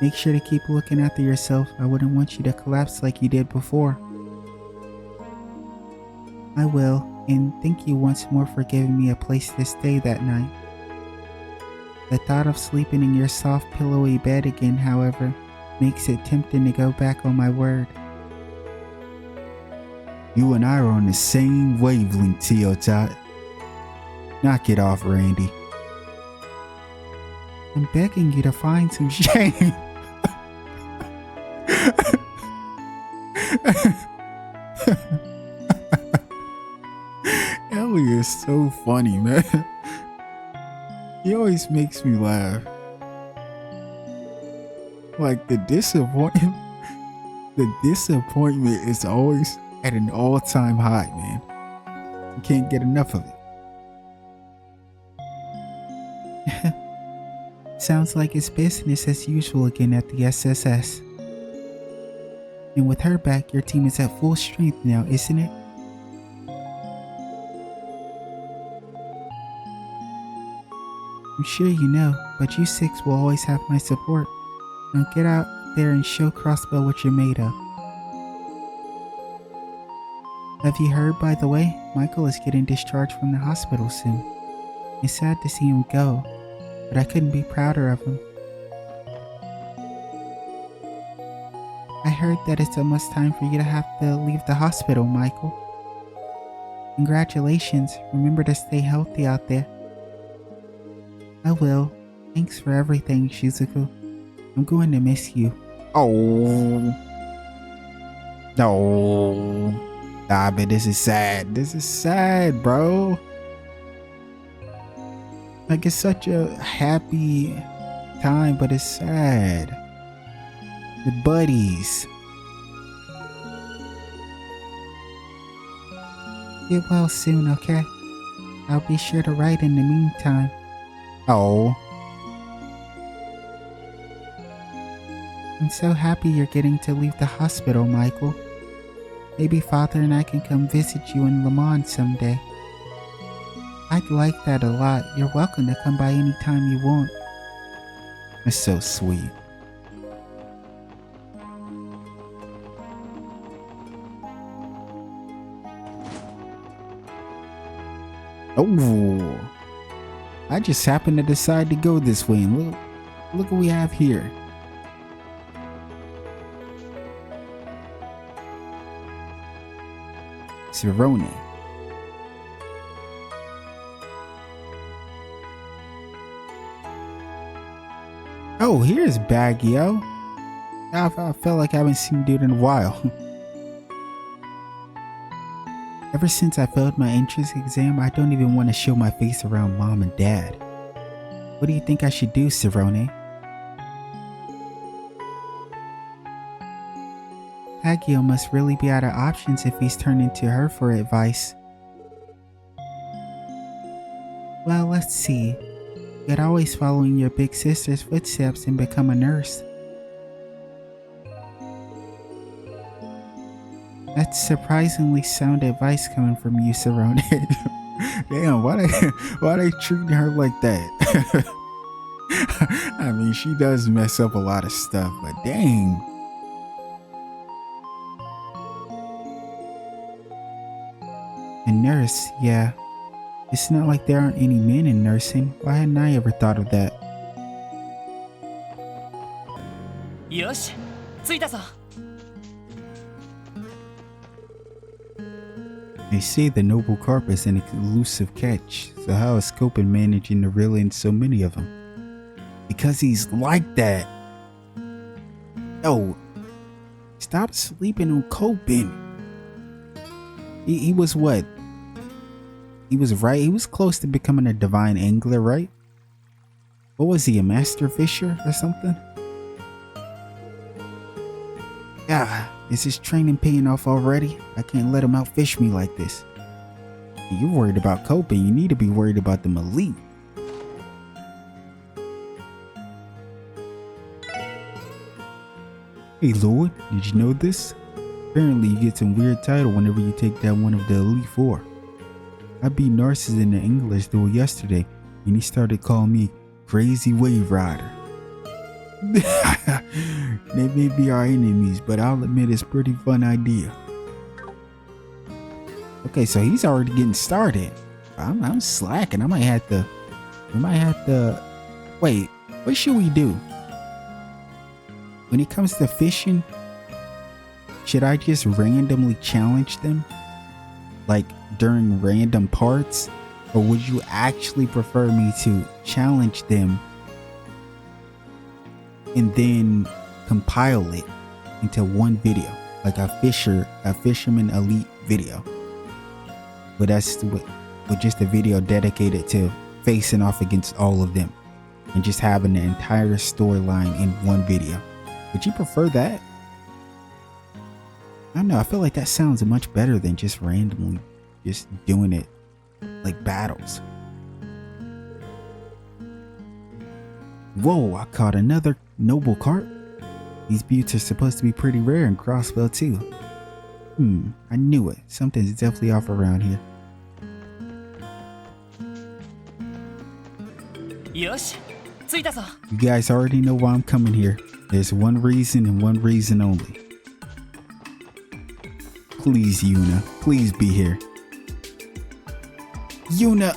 Make sure to keep looking after yourself. I wouldn't want you to collapse like you did before. I will, and thank you once more for giving me a place to stay that night. The thought of sleeping in your soft, pillowy bed again, however, makes it tempting to go back on my word. You and I are on the same wavelength, Tio Tot. Knock it off, Randy. I'm begging you to find some shame. Elie is so funny, man. He always makes me laugh. Like the disappointment is always at an all-time high, man. You can't get enough of it. Sounds like it's business as usual again at the SSS. And with her back, your team is at full strength now, isn't it? I'm sure you know, but you six will always have my support. Now get out there and show Crossbow what you're made of. Have you heard, by the way? Michael is getting discharged from the hospital soon. It's sad to see him go, but I couldn't be prouder of him. I heard that it's almost time for you to have to leave the hospital, Michael. Congratulations. Remember to stay healthy out there. I will. Thanks for everything, Shizuku. I'm going to miss you. Oh. No. Ah, but this is sad. This is sad, bro. Like, it's such a happy time, but it's sad. The buddies. Get well soon, okay? I'll be sure to write in the meantime. Oh. I'm so happy you're getting to leave the hospital, Michael. Maybe Father and I can come visit you in Le Mans someday. I'd like that a lot. You're welcome to come by anytime you want. That's so sweet. Oh, I just happened to decide to go this way, and look what we have here. Sirone. Oh, here's Baguio. I felt like I haven't seen dude in a while. Ever since I failed my entrance exam, I don't even want to show my face around Mom and Dad. What do you think I should do, Sirone? Baguio must really be out of options if he's turning to her for advice. Well, let's see. You could always follow in your big sister's footsteps and become a nurse. That's surprisingly sound advice coming from you, Sarone. Damn, why they treating her like that? I mean, she does mess up a lot of stuff, but dang. A nurse, yeah. It's not like there aren't any men in nursing. Why hadn't I ever thought of that? Yoshi, 着いたぞ. They say the noble carp is an elusive catch, so how is Copen managing to reel in so many of them? Because he's like that. Yo, stop sleeping on Copen. He was what? He was right. He was close to becoming a divine angler, right? What was he, a master fisher or something? Yeah, is his training paying off already? I can't let him outfish me like this. You're worried about Copen. You need to be worried about them elite. Hey Lord, did you know this? Apparently you get some weird title whenever you take down one of the Elite Four. I beat Narcissus in the English duel yesterday and he started calling me Crazy Wave Rider. They may be our enemies, but I'll admit it's a pretty fun idea. Okay, so he's already getting started. I'm slacking. We might have to, wait, what should we do? When it comes to fishing, should I just randomly challenge them? Like during random parts? Or would you actually prefer me to challenge them and then compile it into one video, like a fisherman elite video? But that's with just a video dedicated to facing off against all of them and just having the entire storyline in one video. Would you prefer that? I don't know, I feel like that sounds much better than just randomly just doing it like battles. Whoa, I caught another noble carp. These buttes are supposed to be pretty rare in Crossville too. I knew it. Something's definitely off around here. Yoshi, 着いたぞ. You guys already know why I'm coming here. There's one reason and one reason only. Please, Yuna. Please be here. Yuna!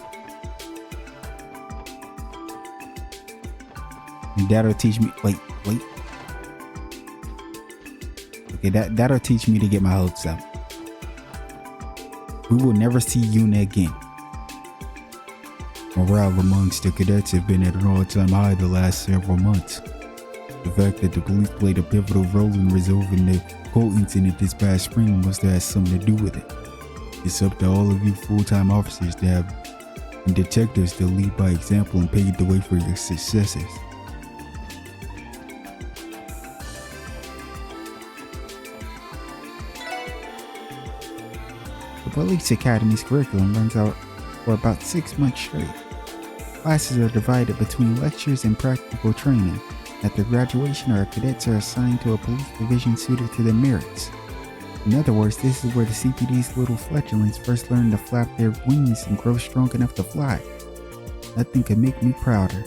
And that'll teach me. Wait. Okay, that'll teach me to get my hopes up. We will never see Yuna again. Morale amongst the cadets have been at an all-time high the last several months. The fact that the police played a pivotal role in resolving the whole incident this past spring must have had something to do with it. It's up to all of you full-time officers to have and detectives to lead by example and pave the way for your successors. The Police Academy's curriculum runs out for about 6 months straight. Classes are divided between lectures and practical training. After graduation, our cadets are assigned to a police division suited to their merits. In other words, this is where the CPD's little fledglings first learn to flap their wings and grow strong enough to fly. Nothing could make me prouder.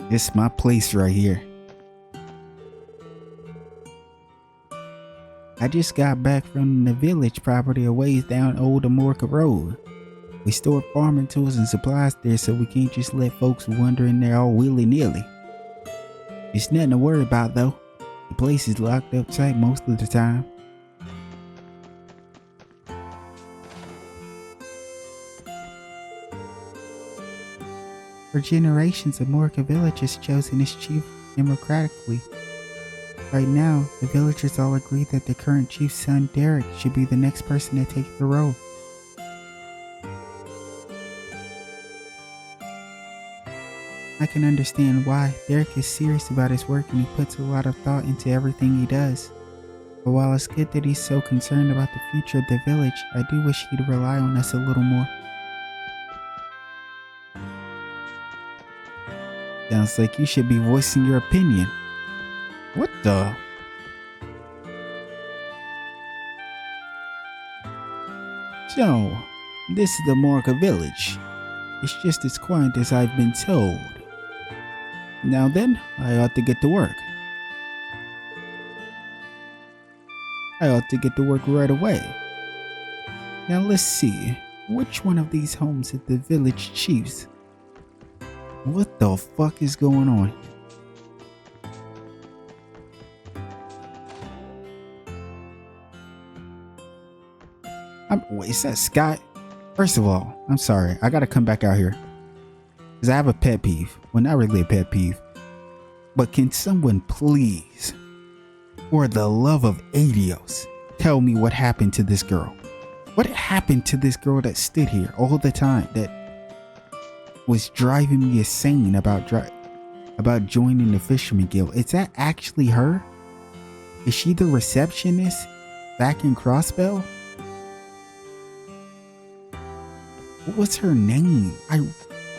This is my place right here. I just got back from the village property a ways down Old Amorca Road. We store farming tools and supplies there so we can't just let folks wander in there all willy-nilly. It's nothing to worry about though. The place is locked up tight most of the time. For generations, Amorca Village has chosen its chief democratically. Right now, the villagers all agree that the current chief's son, Derek, should be the next person to take the role. I can understand why. Derek is serious about his work and he puts a lot of thought into everything he does. But while it's good that he's so concerned about the future of the village, I do wish he'd rely on us a little more. Sounds like you should be voicing your opinion. What the? So, this is the Morka village. It's just as quiet as I've been told. Now then, I ought to get to work. I ought to get to work right away. Now let's see, which one of these homes is the village chief's? What the fuck is going on? Wait, is that Scott? First of all, I'm sorry, I gotta come back out here. Because I have a pet peeve. Well, not really a pet peeve. But can someone please, for the love of Adios, tell me what happened to this girl? What happened to this girl that stood here all the time, that was driving me insane about joining the Fisherman Guild? Is that actually her? Is she the receptionist back in Crossbell? What was her name?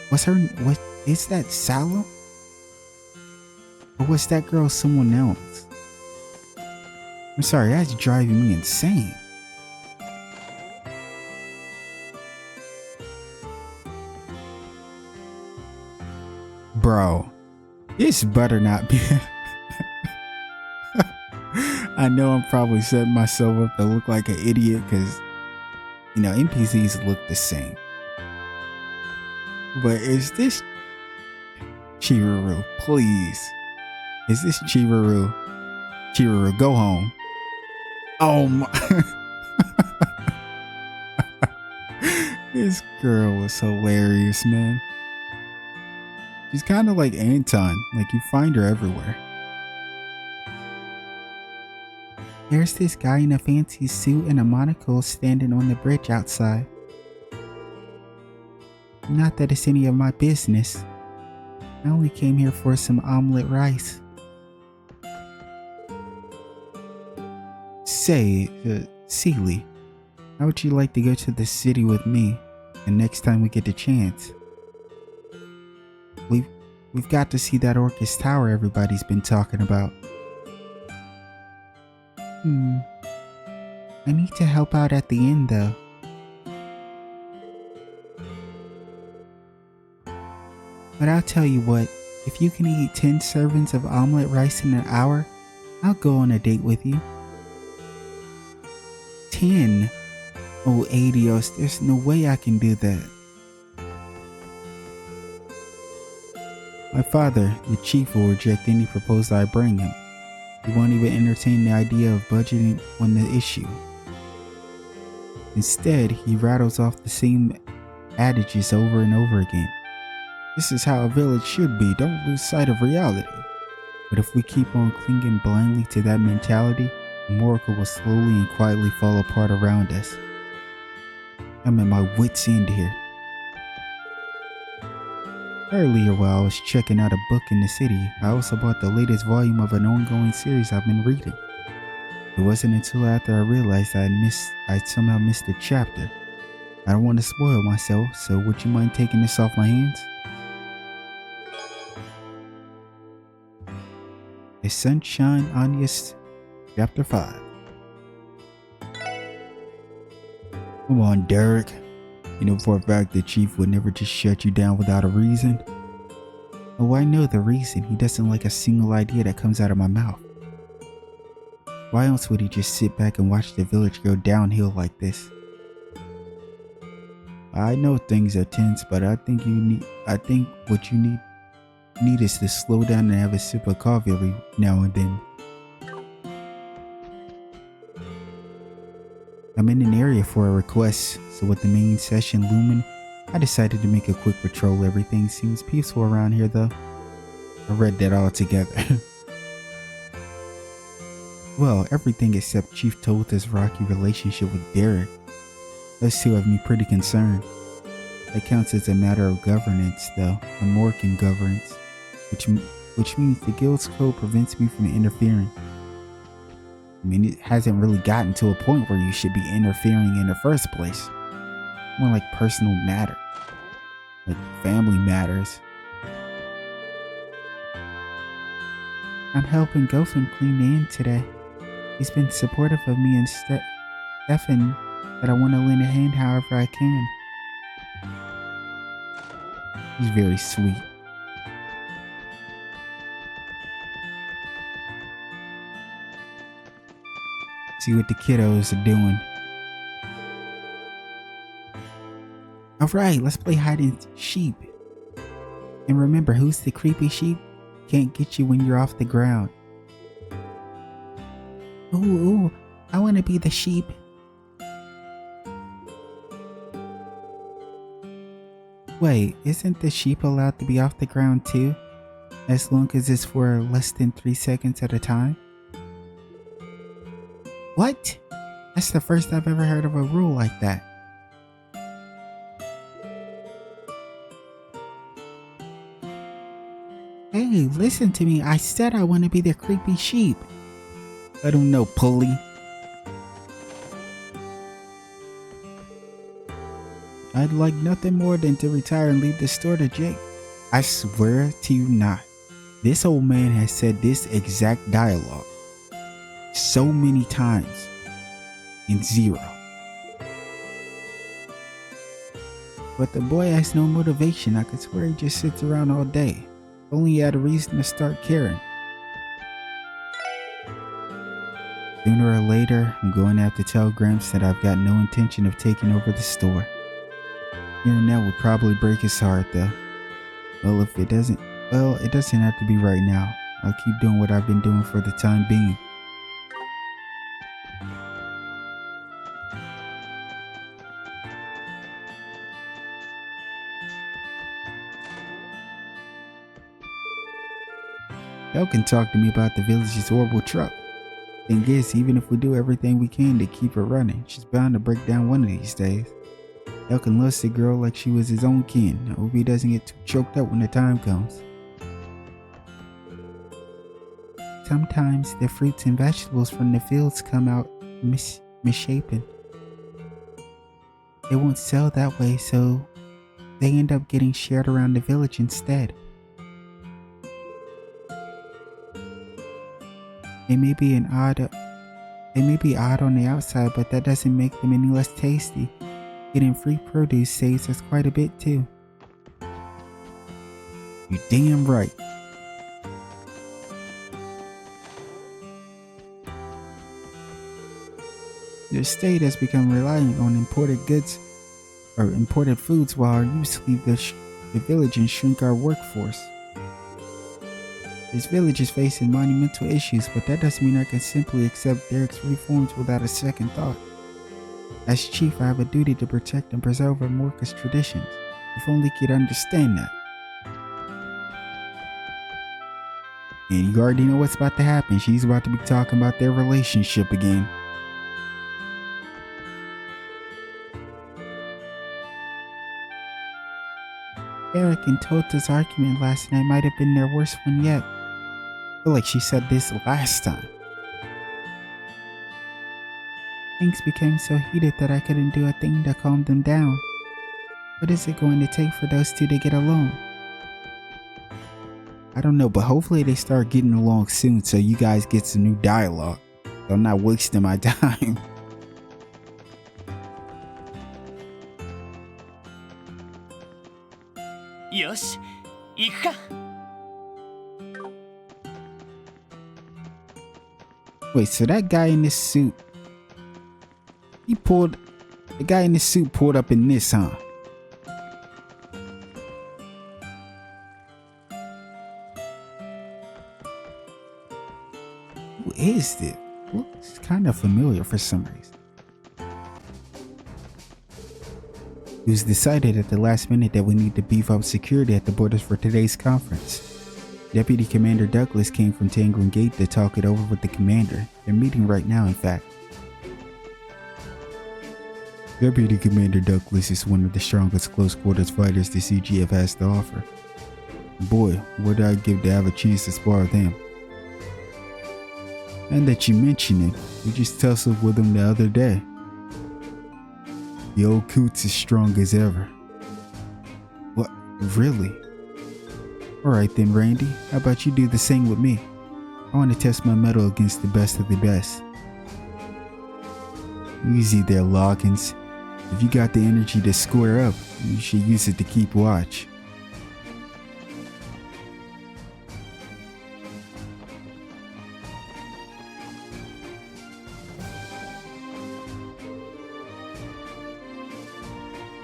What is that, Salem? Or was that girl someone else? I'm sorry, that's driving me insane. Bro, this better not be. I know I'm probably setting myself up to look like an idiot because, you know, NPCs look the same. But is this Chihiro? Please. Is this Chihiro? Chihiro, go home. Oh my. This girl was hilarious, man. She's kind of like Anton. Like, you find her everywhere. There's this guy in a fancy suit and a monocle standing on the bridge outside. Not that it's any of my business. I only came here for some omelet rice. Say, Elie, how would you like to go to the city with me the next time we get the chance? We've got to see that Orcus Tower everybody's been talking about. I need to help out at the end though. But I'll tell you what, if you can eat 10 servings of omelet rice in an hour, I'll go on a date with you. 10? Oh, Adios, there's no way I can do that. My father, the chief, will reject any proposal I bring him. He won't even entertain the idea of budgeting on the issue. Instead, he rattles off the same adages over and over again. This is how a village should be, don't lose sight of reality. But if we keep on clinging blindly to that mentality, America will slowly and quietly fall apart around us. I'm at my wit's end here. Earlier, while I was checking out a book in the city, I also bought the latest volume of an ongoing series I've been reading. It wasn't until after I realized I'd somehow missed a chapter. I don't want to spoil myself, so would you mind taking this off my hands? A Sunshine Onius, Chapter 5. Come on, Derek. You know for a fact the chief would never just shut you down without a reason. Oh, I know the reason. He doesn't like a single idea that comes out of my mouth. Why else would he just sit back and watch the village go downhill like this? I know things are tense, but I think what you need is to slow down and have a sip of coffee every now and then. I'm in an area for a request, so with the main session looming, I decided to make a quick patrol. Everything seems peaceful around here though. I read that all together. Well, everything except Chief Tota's rocky relationship with Derek. Those two have me pretty concerned. That counts as a matter of governance though, American governance, which means the guild's code prevents me from interfering. I mean, it hasn't really gotten to a point where you should be interfering in the first place. More like personal matter, like family matters. I'm helping Gofen clean the inn today. He's been supportive of me and Stefan that I want to lend a hand however I can. He's very sweet. See what the kiddos are doing. Alright, let's play hide and sheep. And remember, who's the creepy sheep? Can't get you when you're off the ground. Ooh, I want to be the sheep. Wait, isn't the sheep allowed to be off the ground too? As long as it's for less than 3 seconds at a time? What? That's the first I've ever heard of a rule like that. Hey, listen to me. I said I want to be the creepy sheep. I don't know, pulley. I'd like nothing more than to retire and leave the store to Jake. I swear to you not. This old man has said this exact dialogue so many times in Zero. But the boy has no motivation. I could swear he just sits around all day. If only he had a reason to start caring. Sooner or later, I'm going to have to tell Gramps that I've got no intention of taking over the store. Hearing that would probably break his heart though. Well, if it doesn't, it doesn't have to be right now. I'll keep doing what I've been doing for the time being. Y'all can talk to me about the village's horrible truck. Thing is, even if we do everything we can to keep her running, she's bound to break down one of these days. Elkin loves the girl like she was his own kin. I hope he doesn't get too choked up when the time comes. Sometimes the fruits and vegetables from the fields come out misshapen. They won't sell that way, so they end up getting shared around the village instead. They may be odd on the outside, but that doesn't make them any less tasty. Getting free produce saves us quite a bit too. You're damn right. The state has become reliant on imported goods or imported foods while our youths leave the village and shrink our workforce. This village is facing monumental issues, but that doesn't mean I can simply accept Derek's reforms without a second thought. As chief, I have a duty to protect and preserve Amorca's traditions. If only he could understand that. And you already know what's about to happen. She's about to be talking about their relationship again. Derek and Tota's argument last night might have been their worst one yet. I feel like she said this last time. Things became so heated that I couldn't do a thing to calm them down. What is it going to take for those two to get along? I don't know, but hopefully they start getting along soon so you guys get some new dialogue. So I'm not wasting my time. Yoshi, 行くか。Wait, so that guy in this suit, the guy in this suit pulled up in this, huh? Who is this? Looks kind of familiar for some reason. It was decided at the last minute that we need to beef up security at the borders for today's conference. Deputy Commander Douglas came from Tangerine Gate to talk it over with the commander. They're meeting right now, in fact. Deputy Commander Douglas is one of the strongest close quarters fighters the CGF has to offer. Boy, what I'd give to have a chance to spar with him. And that you mention it, we just tussled with him the other day. The old coot's as strong as ever. What? Really? Alright then, Randy, how about you do the same with me? I want to test my mettle against the best of the best. Easy there, Loggins. If you got the energy to square up, you should use it to keep watch.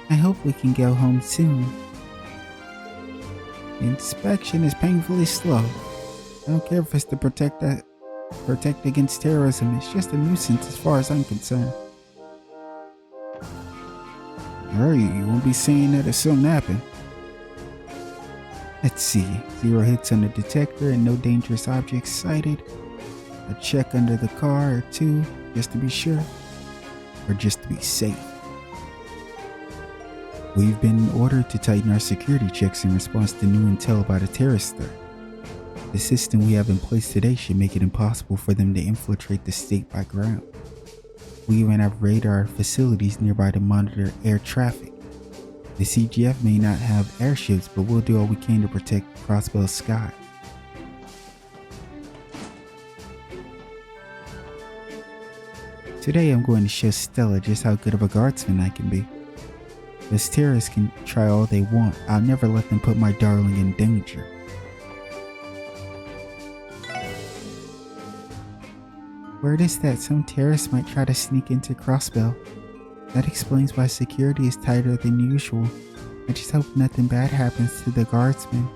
I hope we can go home soon. The inspection is painfully slow. I don't care if it's to protect against terrorism. It's just a nuisance as far as I'm concerned. Hurry, you won't be saying that if something happened. Let's see. 0 hits on the detector and no dangerous objects sighted. A check under the car or 2 just to be sure. Or just to be safe. We've been ordered to tighten our security checks in response to new intel about a terrorist threat. The system we have in place today should make it impossible for them to infiltrate the state by ground. We even have radar facilities nearby to monitor air traffic. The CGF may not have airships, but we'll do all we can to protect Crossbell's sky. Today I'm going to show Stella just how good of a guardsman I can be. Those terrorists can try all they want. I'll never let them put my darling in danger. Word is that some terrorists might try to sneak into Crossbell. That explains why security is tighter than usual. I just hope nothing bad happens to the guardsmen.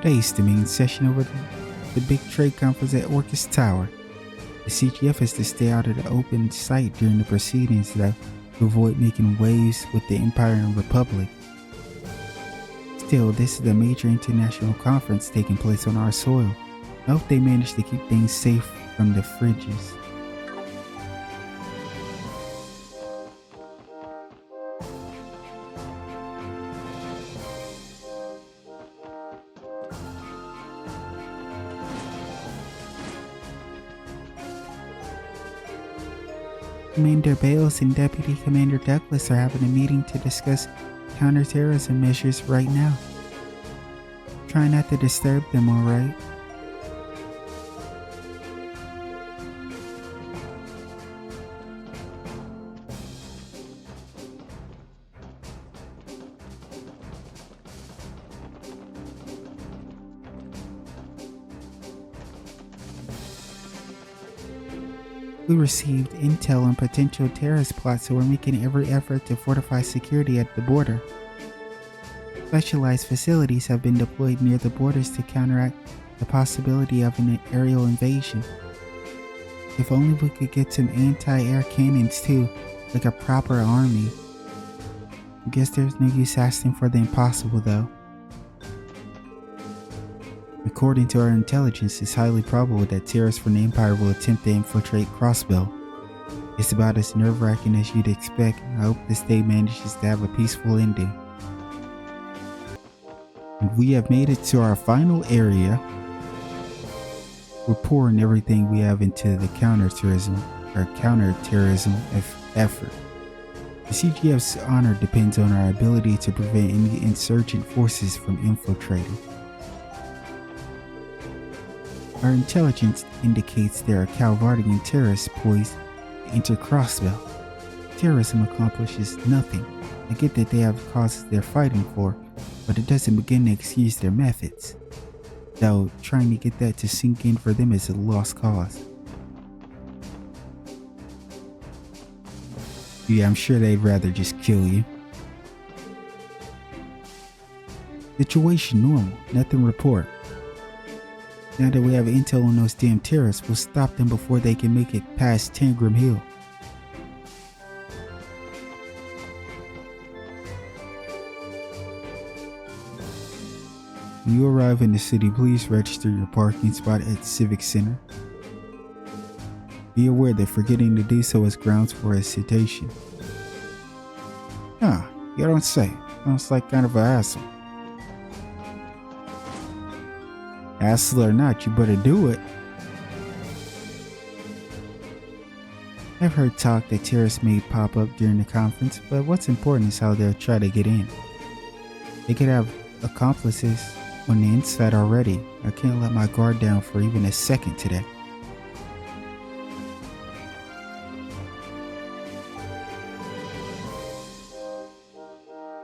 Today's the main session over the big trade conference at Orcus Tower. The CGF is to stay out of the open sight during the proceedings though, to avoid making waves with the Empire and Republic. Still, this is a major international conference taking place on our soil. I hope they manage to keep things safe from the fridges. Commander Bales and Deputy Commander Douglas are having a meeting to discuss counterterrorism measures right now. Try not to disturb them, alright? We received intel on potential terrorist plots, so we're making every effort to fortify security at the border. Specialized facilities have been deployed near the borders to counteract the possibility of an aerial invasion. If only we could get some anti-air cannons too, like a proper army. I guess there's no use asking for the impossible though. According to our intelligence, it's highly probable that terrorists from the Empire will attempt to infiltrate Crossbell. It's about as nerve-wracking as you'd expect. I hope this day manages to have a peaceful ending. And we have made it to our final area. We're pouring everything we have into the counterterrorism effort. The CGF's honor depends on our ability to prevent any insurgent forces from infiltrating. Our intelligence indicates there are Calvardian terrorists poised to enter Crossbell. Terrorism accomplishes nothing. I get that they have causes they're fighting for, but it doesn't begin to excuse their methods. Though trying to get that to sink in for them is a lost cause. Yeah, I'm sure they'd rather just kill you. Situation normal, nothing report. Now that we have intel on those damn terrorists, we'll stop them before they can make it past Tangram Hill. When you arrive in the city, please register your parking spot at Civic Center. Be aware that forgetting to do so is grounds for a citation. Huh, you don't say. Sounds like kind of an asshole. Asshole or not, you better do it. I've heard talk that terrorists may pop up during the conference, but what's important is how they'll try to get in. They could have accomplices on the inside already. I can't let my guard down for even a second today.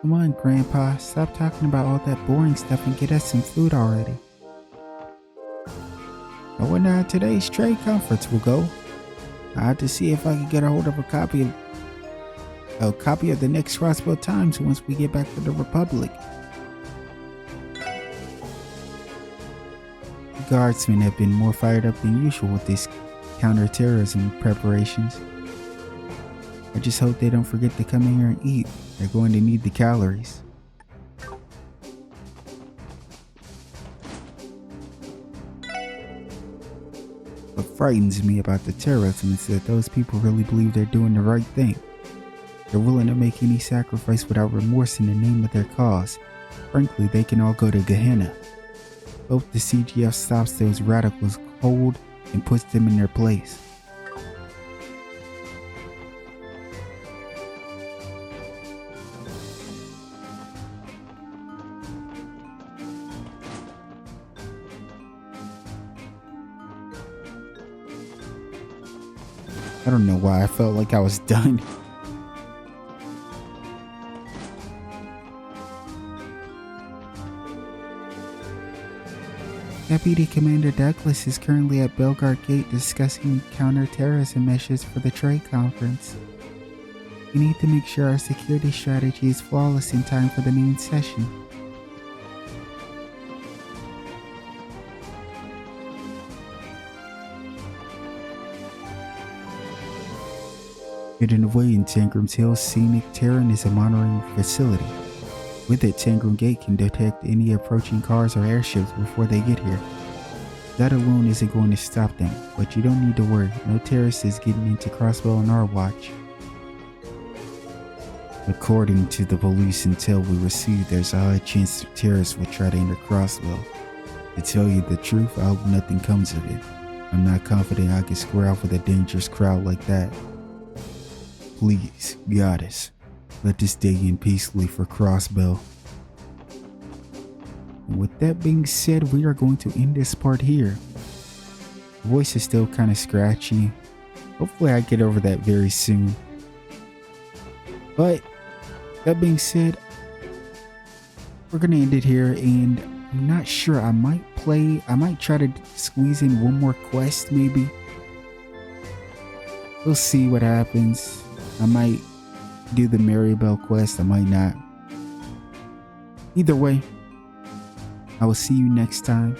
Come on, Grandpa. Stop talking about all that boring stuff and get us some food already. I wonder how today's trade conference will go. I have to see if I can get a hold of a copy of the next Crossbow Times once we get back to the Republic. The guardsmen have been more fired up than usual with these counterterrorism preparations. I just hope they don't forget to come in here and eat. They're going to need the calories. What frightens me about the terrorism is that those people really believe they're doing the right thing. They're willing to make any sacrifice without remorse in the name of their cause. Frankly, they can all go to Gehenna. Hope the CGF stops those radicals cold and puts them in their place. I don't know why I felt like I was done. Deputy Commander Douglas is currently at Belgard Gate discussing counterterrorism measures for the trade conference. We need to make sure our security strategy is flawless in time for the main session. Hidden away in Tangram's Hills, Scenic Terran is a monitoring facility. With it, Tangram Gate can detect any approaching cars or airships before they get here. That alone isn't going to stop them, but you don't need to worry. No terrorist is getting into Crossbow on our watch. According to the police intel we received, there's a high chance the terrorists will try to enter Crossbow. To tell you the truth, I hope nothing comes of it. I'm not confident I can square off with a dangerous crowd like that. Please, Goddess, let this day end peacefully for Crossbow. And with that being said, we are going to end this part here. The voice is still kind of scratchy. Hopefully I get over that very soon. But that being said, we're going to end it here, and I'm not sure. I might try to squeeze in one more quest maybe. We'll see what happens. I might do the Maribel quest, I might not. Either way, I will see you next time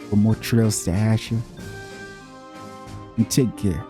for more Trails to Azure. And take care.